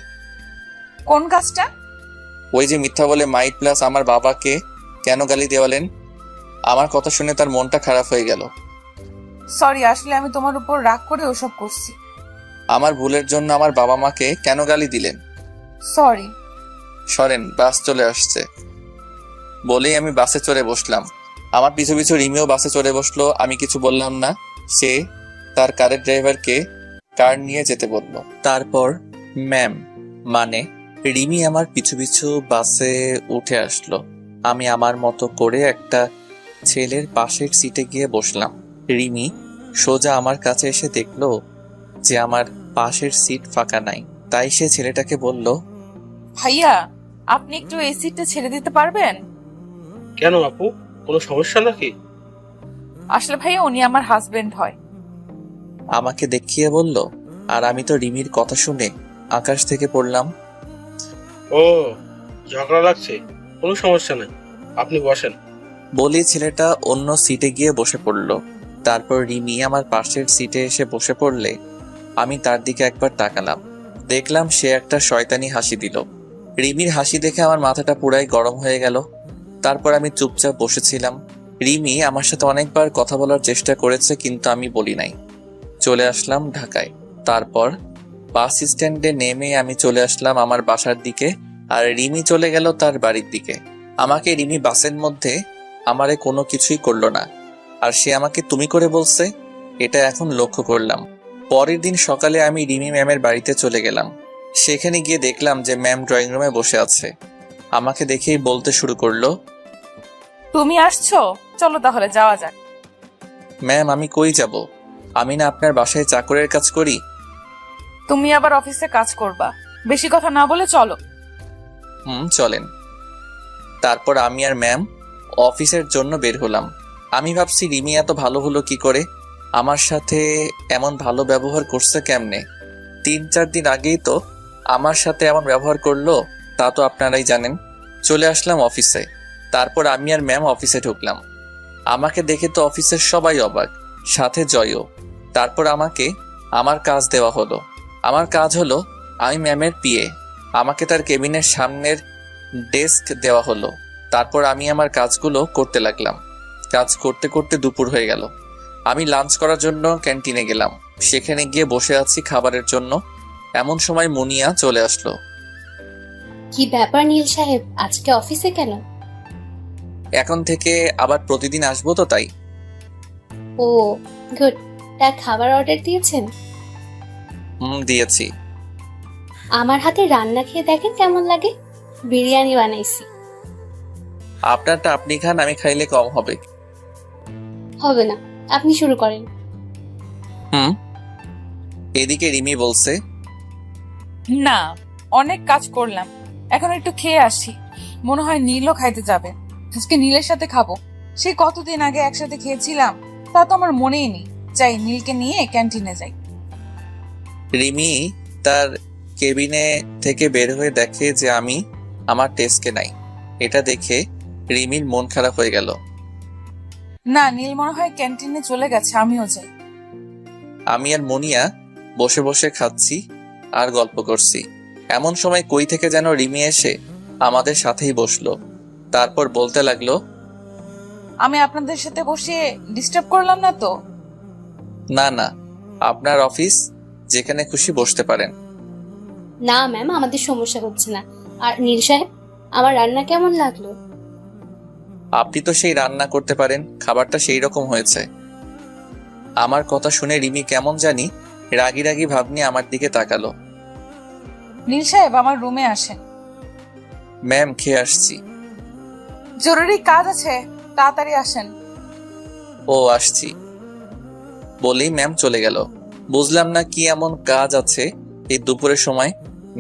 কোন কাজটা? ওই যে মিথ্যা বলে মাইট প্লাস আমার বাবাকে কেন গালি দেওয়ালেন। আমার কথা শুনে তার মনটা খারাপ হয়ে গেল। সরি, আসলে আমি তোমার উপর রাগ করে ওসব করছি। আমার ভুলের জন্য আমার বাবা মাকে কেন গালি দিলেন? সরি। সরেন, বাস চলে আসছে বলেই আমি বাসে চড়ে বসলাম। আমার পিছু পিছু রিমিও বাসে চড়ে বসলো। আমি কিছু বললাম না। সে তার কারের ড্রাইভারকে কার নিয়ে যেতে বলল। তারপর ম্যাম মানে রিমি আমার পিছু পিছু বাসে উঠে আসলো। আমি আমার মতো করে একটা ছেলের পাশের সিটে গিয়ে বসলাম। রিমি সোজা আমার কাছে এসে দেখলো যে আমার পাশের সিট ফাঁকা নাই। তাই সে ছেলেটাকে বলল, ভাইয়া আপনি একটু এই সিটটা ছেড়ে দিতে পারবেন? কেন আপু, কোনো সমস্যা নাকি? আসলে ভাইয়া উনি আমার হাজবেন্ড হয়। আমাকে দেখিয়ে বলল। আর আমি তো রিমির কথা শুনে আকাশ থেকে পড়লাম। ও, ঝগড়া লাগছে? কোনো সমস্যা নেই, আপনি বসেন। বলি ছেলেটা অন্য সিটে গিয়ে বসে পড়ল। তারপর রিমি আমার পাশের সিটে এসে বসে পড়লে আমি তার দিকে একবার তাকালাম। দেখলাম সে একটা শয়তানি হাসি দিল। রিমির হাসি দেখে আমার মাথাটা পুরাই গরম হয়ে গেল। তারপর আমি চুপচাপ বসেছিলাম। রিমি আমার সাথে অনেকবার কথা বলার চেষ্টা করেছে, কিন্তু আমি বলি নাই। চলে আসলাম ঢাকায়। তারপর বাস স্ট্যান্ডে নেমে আমি চলে আসলাম আমার বাসার দিকে, আর রিমি চলে গেল তার বাড়ির দিকে। আমাকে রিমি বাসের মধ্যে আমারে কোনো কিছুই করলো না, আর সে আমাকে তুমি করে বলছে, এটা এখন লক্ষ্য করলাম। পরের দিন সকালে আমি রিমি ম্যামের বাড়িতে চলে গেলাম। সেখানে গিয়ে দেখলাম যে ম্যাম ড্রয়িং রুমে বসে আছে। আমাকে দেখেই বলতে শুরু করলো, তুমি আসছো, চলো তাহলে যাওয়া যাক। ম্যাম আমি কই যাব? আমি না আপনার বাসায় চাকরের কাজ করি। তুমি আবার অফিসে কাজ করবা, বেশি কথা না বলে চলো। চলেন। তারপর আমি আর ম্যাম অফিসের জন্য বের হলাম। আমি ভাবছি রিমি এত ভালো হলো কি করে, আমার সাথে এমন ভালো ব্যবহার করছে কেমনে। 3-4 দিন আগেই তো আমার সাথে এমন ব্যবহার করলো, তা তো আপনারাই জানেন। চলে আসলাম অফিসে। তারপর আমি আর ম্যাম অফিসে ঢুকলাম। আমাকে দেখে তো অফিসের সবাই অবাক, সাথে জয়ও। তারপর আমাকে আমার কাজ দেওয়া হলো। আমার কাজ হলো আমি ম্যামের পিএ। আমাকে তার কেবিনের সামনের ডেস্ক দেওয়া হলো। তারপর আমি আমার কাজগুলো করতে লাগলাম। কাজ করতে করতে দুপুর হয়ে গেল। আমি লাঞ্চ করার জন্য ক্যান্টিনে গেলাম। সেখানে গিয়ে বসে আছি খাবারের জন্য। এমন সময় মুনিয়া চলে আসলো। কি ব্যাপার নীল সাহেব, আজকে অফিসে কেন? এখন থেকে আবার প্রতিদিন আসবো তো, তাই। ও গুড। তা খাবার অর্ডার দিয়েছেন? দিয়েছি। আমার হাতে রান্না খেয়ে দেখেন কেমন লাগে। বিরিয়ানি বানাইছি। আপনারটা আপনি খান, আমি খাইলে কম হবে। হবে না, আপনি শুরু করেন। এদিকে রিমি বলছে, না, অনেক কাজ করলাম, এখন একটু খেয়ে আসি। মনে হয় নীলও খাইতে যাবে। আজকে নীলের সাথে খাবো। সেই কতদিন আগে একসাথে খেয়েছিলাম, তা তো আমার মনেই নেই। যাই, নীলকে নিয়ে ক্যান্টিনে যাই। রিমি তার কেবিনে থেকে বের হয়ে দেখে যে আমি আমার টেস্কে নাই। এটা দেখে রিমির মন খারাপ হয়ে গেল। না, নীল মনে হয় ক্যান্টিনে চলে গেছে, আমিও যাই। আমি আর মনিয়া বসে বসে খাচ্ছি আর গল্প করছি। এমন সময় কই থেকে যেন রিমি এসে আমাদের সাথেই বসলো। তারপর বলতে লাগলো, আমি আপনাদের সাথে বসে ডিস্টার্ব করলাম না তো? না না, আপনার অফিস, যেখানে খুশি বসতে পারেন। না ম্যাম, আমাদের সমস্যা হচ্ছে না। আর নীল সাহেব, আমার রান্না কেমন লাগলো? আপনি তো সেই রান্না করতে পারেন, খাবারটা সেই রকম হয়েছে। আমার কথা শুনে রিমি কেমন জানি রাগি রাগি ভাব নিয়ে আমার দিকে তাকালো। নীল সাহেব, আমার রুমে আসেন। ম্যাম, খেয়ে আসছি। জরুরি কাজ আছে, তাড়াতাড়ি আসেন। ও, আসছি বলেই ম্যাম চলে গেল। বুঝলাম না কি এমন কাজ আছে এই দুপুরের সময়।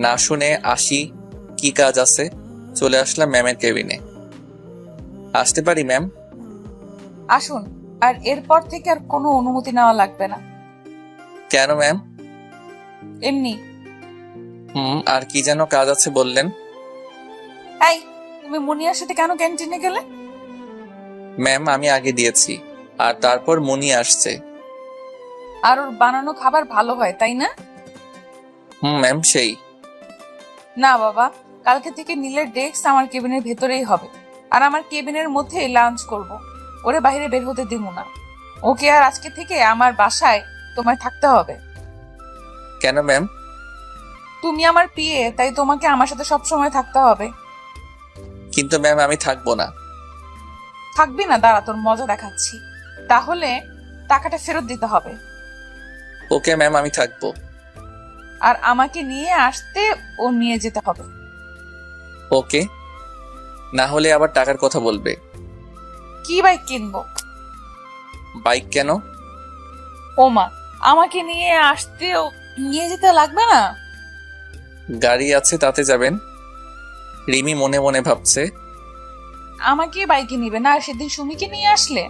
না শুনে আসি কি কাজ আছে। চলে আসলাম ম্যামের কেবিনে। আসতে পারি ম্যাম? আসুন, আর এরপর থেকে আর কোনো অনুমতি নেওয়া লাগবে না। কেন ম্যাম? এমনি। আর কি যেন কাজ আছে বললেন? এই, তুমি মুনিয়ার সাথে কেন ক্যান্টিনে গেলে? ম্যাম, আমি আগে দিয়েছি, আর তারপর মনি আসছে। আর ওর বানানো খাবার ভালো হয়, তাই না? ম্যাম, সেই। না বাবা, কালকে থেকে নীলের ডেস্ক আমার কেবিনের ভেতরেই হবে, আর আমার কেবিনের মধ্যেই লাঞ্চ করব। ওরে বাইরে বের হতে দিব না। ওকে, আর আজকে থেকে আমার বাসায় তোমায় থাকতে হবে। কেন ম্যাম? তুমি আমার পিএ, তাই তোমাকে আমার সাথে সব সময় থাকতে হবে। কিন্তু ম্যাম, আমি থাকবো না। থাকবি না? দাঁড়া, তোর মজা দেখাচ্ছি। তাহলে টাকাটা ফেরত দিতে হবে। ওকে ম্যাম, আমি থাকবো। আর আমাকে নিয়ে আসতে ও নিয়ে যেতে হবে। ওকে, না হলে আবার টাকার কথা বলবে। কি বাইক কিনবো? বাইক কেন? ওমা, আমাকে নিয়ে আসতেও নিয়ে যেতে লাগবে না? গাড়ি আছে, তাতে যাবেন। রিমি মনে মনে ভাবছে, আমাকে বাইকে নিবে না? আর সেদিন সুমিকে নিয়ে আসলে?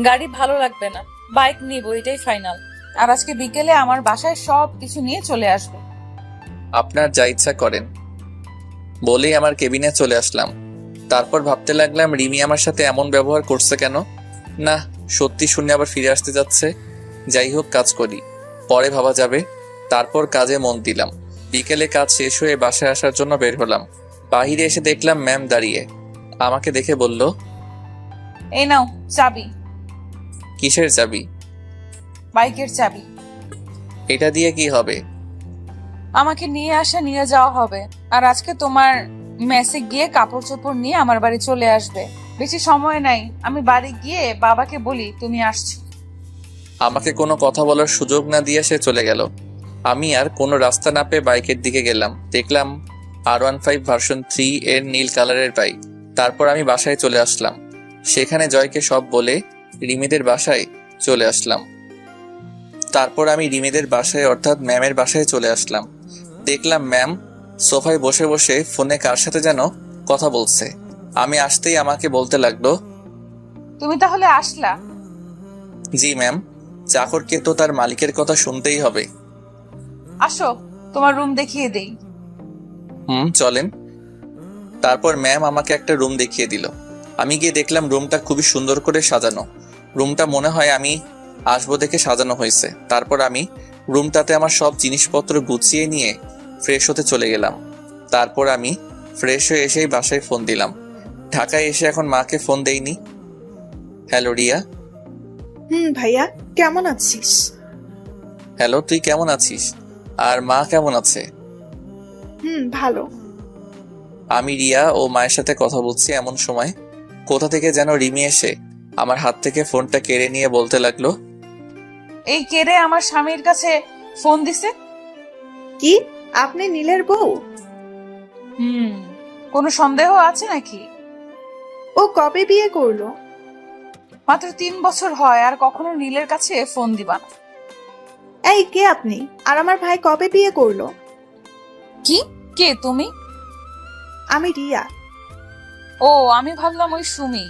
গাড়ি ভালো লাগবে না, বাইক নিব, এটাই ফাইনাল। আর আজকে বিকেলে আমার বাসায় সব কিছু নিয়ে চলে আসবে। আপনার যা ইচ্ছা করেন বলেই আমার কেবিনে চলে আসলাম। তারপর ভাবতে লাগলাম রিমি আমার সাথে এমন ব্যবহার করছে কেন। না, সত্যি শুনে আবার ফিরে আসতে যাচ্ছে। যাই হোক, কাজ করি, পরে ভাবা যাবে। তারপর কাজে মন দিলাম। বিকেলে কাজ শেষ হয়ে বাসায় আসার জন্য বের হলাম। বাহিরে এসে দেখলাম ম্যাম দাঁড়িয়ে। আমাকে দেখে বলল, এই নাও চাবি। কিসের চাবি? বাইকের চাবি। এটা দিয়ে কি হবে? আমাকে নিয়ে আসা নিয়ে যাওয়া হবে। আর আজকে তোমার মেসে গিয়ে কাপড় চোপড় নিয়ে আমার বাড়ি চলে আসবে। বেশি সময় নাই, আমি বাড়ি গিয়ে বাবাকে বলি তুমি আসছো। আমাকে কোনো কথা বলার সুযোগ না দিয়ে সে চলে গেল। আমি আর কোনো রাস্তা না পেয়ে বাইকের দিকে গেলাম। দেখলাম R15 ভার্সন 3 এর নীল কালারের বাইক। তারপর আমি বাসায় চলে আসলাম। সেখানে জয়কে সব বলে রিমিদের বাসায় চলে আসলাম। তারপর আমি রিমিদের বাসায় অর্থাৎ ম্যামের বাসায় চলে আসলাম। দেখলাম ম্যাম সোফায় বসে বসে ফোনে কার সাথে যেন কথা বলছে। আমি আসতেই আমাকে বলতে লাগলো, তুমি তাহলে আসলা? জি ম্যাম, চাকরকে তো তার মালিকের কথা শুনতেই হবে। আসো, তোমার রুম দেখিয়ে দেই। চলেন। তারপর ম্যাম আমাকে একটা রুম দেখিয়ে দিল। আমি গিয়ে দেখলাম রুমটা খুবই সুন্দর করে সাজানো। রুমটা মনে হয় আমি আসবো দেখে সাজানো হয়েছে। তারপর আমি রুমটাতে আমার সব জিনিসপত্র গুছিয়ে নিয়ে ফ্রেশ হতে চলে গেলাম। তারপর আমি ফ্রেশ হয়ে এসেই বাসায় ফোন দিলাম। ঢাকায় এসে এখন মাকে ফোন দেইনি। হ্যালো রিয়া। ভাইয়া, কেমন আছিস? হ্যালো, তুই কেমন আছিস? আর মা কেমন আছে? ভালো। আমি রিয়া ও মায়ের সাথে কথা বলছি এমন সময় কোথা থেকে যেন রিমি এসে আমার হাত থেকে ফোনটা কেড়ে নিয়ে বলতে লাগলো, এই কেড়ে আমার স্বামীর কাছে ফোন দিছে। কি? আপনি নীলের বউ? কোনো সন্দেহ আছে নাকি? ও কবে বিয়ে করলো? মাত্র 3 বছর হয়, আর কখনো নীলের কাছে ফোন দিবা না। এই কে আপনি? আর আমার ভাই কবে বিয়ে করলো? কি? কে তুমি? আমি রিয়া। ও, আমি ভাবলাম ওই সুমি।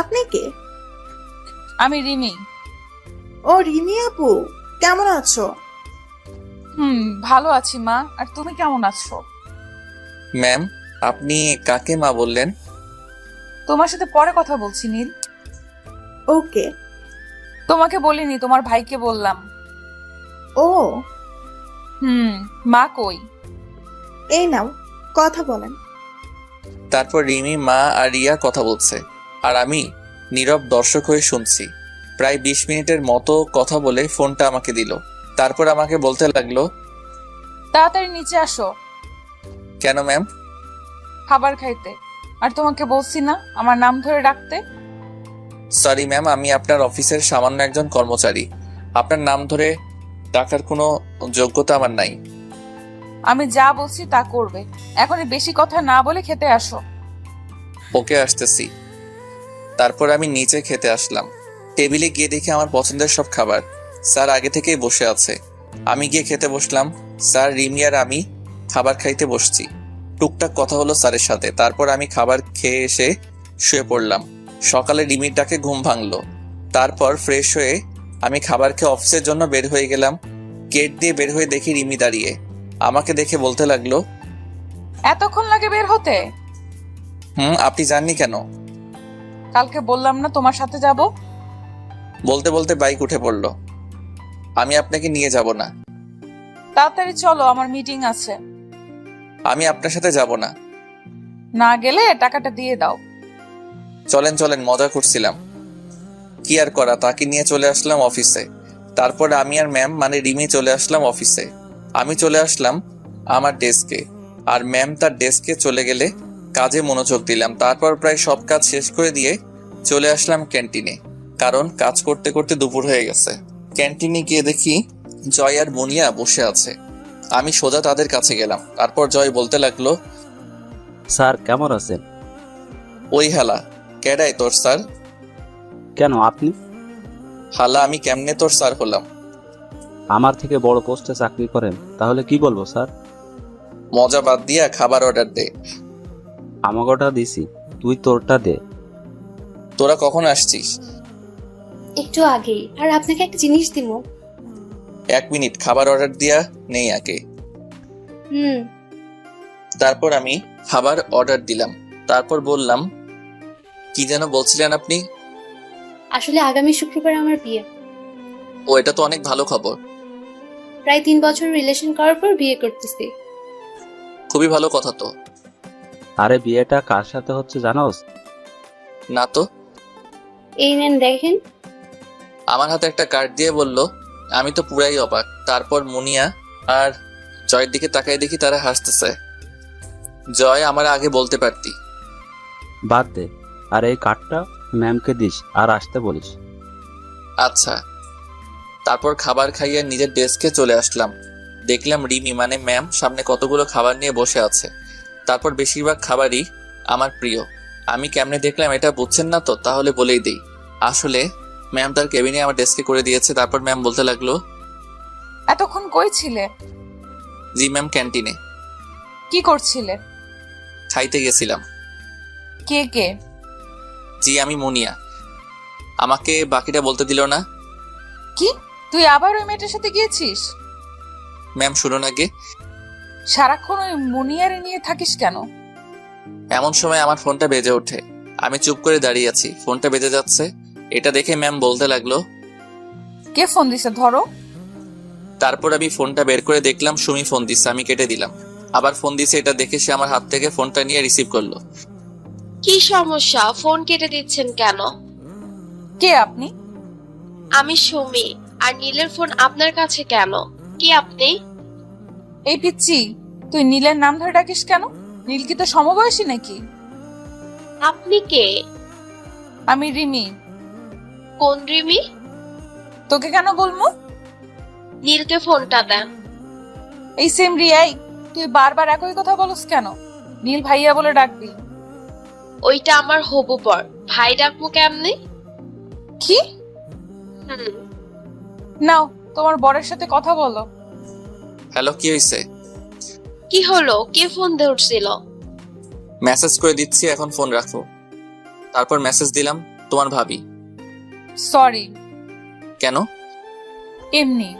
আপনি কে? আমি রিমি। ও রিমি আপু, কেমন আছো? ভালো আছি মা, আর তুমি কেমন আছো? ম্যাম, আপনি কাকে মা বললেন? তোমার সাথে পরে কথা বলছি নীল। ওকে। তোমাকে বলিনি, তোমার ভাইকে বললাম। ও। মা কই? এই নাও, কথা বলেন। তারপর রিমি, মা আর রিয়া কথা বলছে, আর আমি নীরব দর্শক হয়ে শুনছি। প্রায় 20 মিনিটের মতো কথা বলে ফোনটা আমাকে দিল। তারপর আমাকে বলতে লাগলো, তাড়াতাড়ি নিচে আসো। কেন ম্যাম? খাবার খাইতে। আর তোমাকে বলছি না আমার নাম ধরে ডাকতে? সরি ম্যাম, আমি আপনার অফিসের সামান্য একজন কর্মচারী। আপনার নাম ধরে ডাকার কোনো যোগ্যতা আমার নাই। আমি যা বলছি তা করবে। এখনই বেশি কথা না বলে খেতে আসো। ওকে, আসতেছি। তারপর আমি নিচে খেতে আসলাম। টেবিলে গিয়ে দেখি আমার পছন্দের সব খাবার। স্যার আগে থেকেই বসে আছে। আমি গিয়ে খেতে বসলাম। স্যার, রিমি আর আমি খাবার খাইতে বসছি। টুকটাক কথা হলো স্যারের সাথে। তারপর আমি খাবার খেয়ে এসে শুয়ে পড়লাম। সকালে রিমির ডাকে ঘুম ভাঙলো। তারপর ফ্রেশ হয়ে আমি খাবার খেয়ে অফিসের জন্য বের হয়ে গেলাম। গেট দিয়ে বের হয়ে দেখি রিমি দাঁড়িয়ে। আমাকে দেখে বলতে লাগলো, এতক্ষণ লাগে বের হতে? আপনি জাননি কেন? কালকে বললাম না তোমার সাথে যাব? বলতে বলতে বাইক উঠে পড়লো। আমি আপনাকে নিয়ে যাব না। তাড়াতাড়ি চলো, আমার মিটিং আছে। আমি আপনার সাথে যাব না। না গেলে টাকাটা দিয়ে দাও। চলেন চলেন, মজা করছিলাম। কি আর করা, তাকে নিয়ে চলে আসলাম অফিসে। তারপর আমি আর ম্যাম মানে রিমি চলে আসলাম অফিসে। আমি চলে আসলাম আমার ডেস্কে, আর ম্যাম তার ডেস্কে চলে গেলে কাজে মনোযোগ দিলাম। তারপর প্রায় সব কাজ শেষ করে দিয়ে চলে আসলাম ক্যান্টিনে, কারণ কাজ করতে করতে দুপুর হয়ে গেছে। ক্যান্টিনে গিয়ে দেখি জয় আর মুনিয়া বসে আছে। আমি সোজা তাদের কাছে গেলাম। তারপর জয় বলতে লাগলো, স্যার কেমন আছেন? ওই হালা, কেডাই তোর স্যার? কেন আপনি? হালা, আমি কেমনে তোর স্যার হলাম? আমার থেকে বড় পোস্টে চাকরি করেন, তাহলে কি বলবো স্যার? মজা বাদ দিয়া খাবার অর্ডার দে। আমাকেটা দিছি, তুই তোরটা দে। তোরা কখন আসছিস? একটু আগেই। আর আপনাকে একটা জিনিস দিব। 1 মিনিট, খাবার অর্ডার দিয়া নেই আগে। তারপর আমি খাবার অর্ডার দিলাম। তারপর বললাম, কি যেন বলছিলেন আপনি? আসলে আগামী শুক্রবার আমার বিয়ে। ও, এটা তো অনেক ভালো খবর। প্রায় 3 বছর রিলেশন করার পর বিয়ে করতেছি। খুবই ভালো কথা তো। আরে বিয়েটা কার সাথে হচ্ছে জানোস? না তো। এই নেন দেখেন। আমার হাতে একটা কার্ড দিয়ে বলল। আমি তো পুরাই অবাক। তারপর মুনিয়া আর জয়ের দিকে তাকাই দেখি তারা হাসতেছে। জয়, আমার আগে বলতে পারতি। বাদ দে, আর এই কার্ডটা ম্যামকে দিস আর আসতে বলিস। আচ্ছা। তারপর খাবার খাইয়ে নিজের ডেস্কে চলে আসলাম। দেখলাম রিমি মানে ম্যাম সামনে কতগুলো খাবার নিয়ে বসে আছে। তারপর বেশিরভাগ খাবারই আমার প্রিয়। আমি কেমনে দেখলাম এটা বুঝছেন না তো? তাহলে বলেই দিই। আসলে ম্যাম তার কেবিনে আমার ডেস্কে করে দিয়েছে। তারপর ম্যাম বলতে লাগলো, এতক্ষণ কই ছিলে? জি ম্যাম, ক্যান্টিনে। কি করছিলে? খাইতে গেছিলাম। কে কে? জি, আমি মুনিয়া। আমাকে বাকিটা বলতে দিল না। কি, তুই আবার ওই মেয়েটার সাথে গিয়েছিস? ম্যাম শুনুন আগে। সারাক্ষণ ওই মুনিয়ারে নিয়ে থাকিস কেন? এমন সময় আমার ফোনটা বেজে ওঠে। আমি চুপ করে দাঁড়িয়ে আছি। ফোনটা বেজে যাচ্ছে। এটা দেখে ম্যাম বলতে লাগলো, কে ফোন দিছে ধরো। তারপর আমি ফোনটা বের করে দেখলাম সুমি ফোন দিচ্ছে। আমি কেটে দিলাম। আবার ফোন দিছে। এটা দেখে সে আমার হাত থেকে ফোনটা নিয়ে রিসিভ করলো। কি সমস্যা? ফোন কেটে দিচ্ছেন কেন? কে আপনি? আমি সুমি। আর নীলের ফোন আপনার কাছে কেন? কি আপনি? এই পিচ্ছি, তুই নীলের নাম ধরে ডাকিস কেন? নীল কি তো সমবয়সী নাকি? আপনি কে? আমি রিমি। কোন রিমি? তোকে কেন বলবো? নীলকে ফোনটা দেন। এই সেম রিয়াই, তুই বারবার একই কথা বলস কেন? নীল ভাইয়া বলে ডাকবি। ওইটা আমার হবু বর, ভাই ডাকবো কেমনে? কি? হুম। নাও তোমার বরের সাথে কথা বলো। হ্যালো, কি হয়েছে? কি হলো? কে ফোন ধরছিল? মেসেজ করে দিচ্ছি, এখন ফোন রাখো। তারপর মেসেজ দিলাম, তোমার ভাবি। সরি। কেন? এমনি।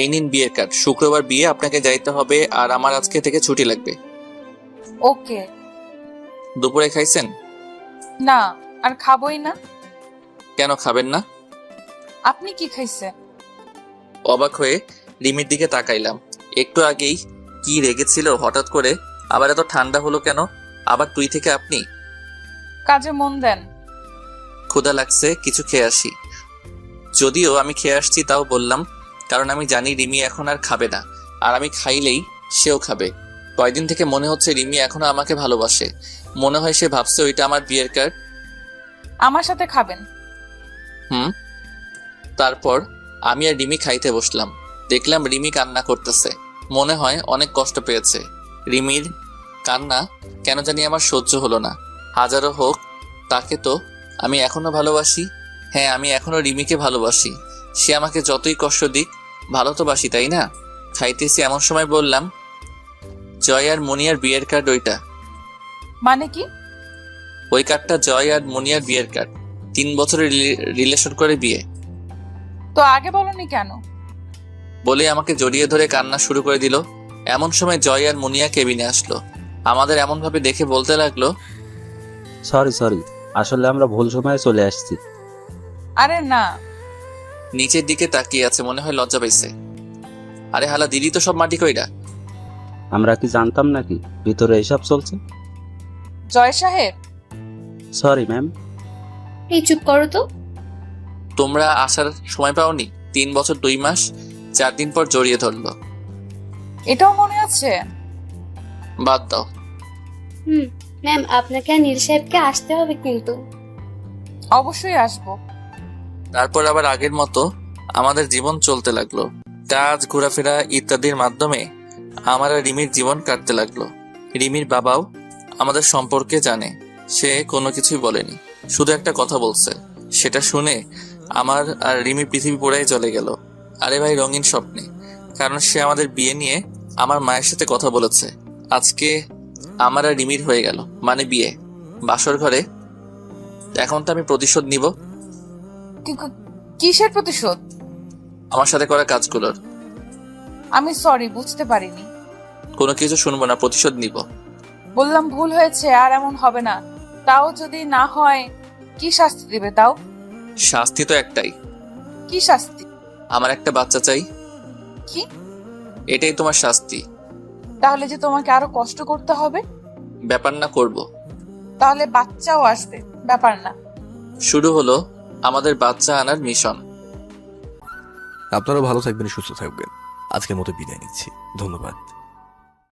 এই নিন বিয়ের কার্ড। শুক্রবার বিয়ে, আপনাকে যাইতে হবে আর আমার আজকে থেকে ছুটি লাগবে। ওকে। দুপুরে খাইছেন? না, আর খাবোই না। কেন খাবেন না? আপনি কি খাইছেন? অবাক হয়ে রিমির দিকে তাকাইলাম। একটু আগেই কি রেগেছিল, হঠাৎ করে আবার এত ঠান্ডা হলো কেন? আবার তুই থেকে আপনি? কাজে মন দেন। ক্ষুধা লাগছে, কিছু খেয়ে আসি। যদিও আমি খেয়ে আসছি তাও বললাম, কারণ আমি জানি রিমি এখন আর খাবে না, আর আমি খাইলেই সেও খাবে। কয়দিন থেকে মনে হচ্ছে রিমি এখনো আমাকে ভালোবাসে। মনে হয় সে ভাবছে ওইটা আমার বিয়ের কার্ড। আমার সাথে খাবেন। তারপর আমি আর রিমি খাইতে বসলাম। দেখলাম রিমি কান্না করতেছে, মনে হয় অনেক কষ্ট পেয়েছে। রিমির কান্না কেন জানি আমার সহ্য হলো না। হাজারো হোক, তাকে তো আমি এখনো ভালোবাসি। হ্যাঁ, আমি এখনো রিমিকে ভালোবাসি। সে আমাকে যতই কষ্ট দিক, ভালো তো বাসি, তাই না? খাইতেছি এমন সময় বললাম, জয় আর মনিয়ার বিয়ের কার্ড ওইটা। মানে কি? ওই কার্ডটা জয় আর মনিয়ার বিয়ের কার্ড। 3 বছরের রিলেশন করে বিয়ে। তো আগে বলনি কেন? বলে আমাকে জড়িয়ে ধরে কান্না শুরু করে দিল। এমন সময় জয় আর মুনিয়া কেবিনে আসলো। আমাদের এমন ভাবে দেখে বলতে লাগলো, সরি, আসলে আমরা ভুল সময়ে চলে আসছি। আরে না। নিচের দিকে তাকিয়ে আছে, মনে হয় লজ্জা পাইছে। আরে হালা, দিদি তো সব মাটি কইরা। আমরা কি জানতাম নাকি ভিতরে এসব চলছে? জয় সাহেব। Sorry ma'am. এই চুপ করো তো। তোমরা আসার সময় পাওনি? 3 বছর 2 মাস 4 দিন পর জড়িয়ে ধরলো। এটাও মনে আছে? বাদ দাও। ম্যাম, আপনাকে আর নীল সাহেবকে আসতে হবে কিন্তু। অবশ্যই আসবো। তারপর আবার আগের মতো আমাদের জীবন চলতে লাগলো। কাজ, ঘোরাফেরা ইত্যাদির মাধ্যমে আমার আর রিমির জীবন কাটতে লাগলো। রিমির বাবাও আমাদের সম্পর্কে জানে। সে কোনো কিছুই বলেনি, শুধু একটা কথা বলছে। সেটা শুনে আমার আর রিমি পৃথিবী পুরাই চলে গেল। আরে ভাই, রঙিন স্বপ্নে। কারণ সে আমাদের বিয়ে নিয়ে আমার মায়ের সাথে কথা বলেছে। আজকে আমার আর রিমির হয়ে গেল, মানে বিয়ে, বাসর ঘরে। এখন তো আমি প্রতিশোধ নিব। কিসের প্রতিশোধ? আমার সাথে করা কাজগুলোর। আমি সরি, বুঝতে পারিনি। কোনো কিছু শুনবো না, প্রতিশোধ নিব। বললাম ভুল হয়েছে, আর এমন হবে না। তাও যদি না হয়, কি শাস্তি দিবে তাও? শাস্তি তো একটাই। কি শাস্তি? আমার একটা বাচ্চা চাই। কি? এটাই তোমার শাস্তি। তাহলে যে তোমাকে আরো কষ্ট করতে হবে? ব্যাপার না, করব। তাহলে বাচ্চাও আসবে, ব্যাপার না। শুরু হলো আমাদের বাচ্চা আনার মিশন। আপনারা ভালো থাকবেন, সুস্থ থাকবেন। আজকের মতো বিদায় নিচ্ছি, ধন্যবাদ।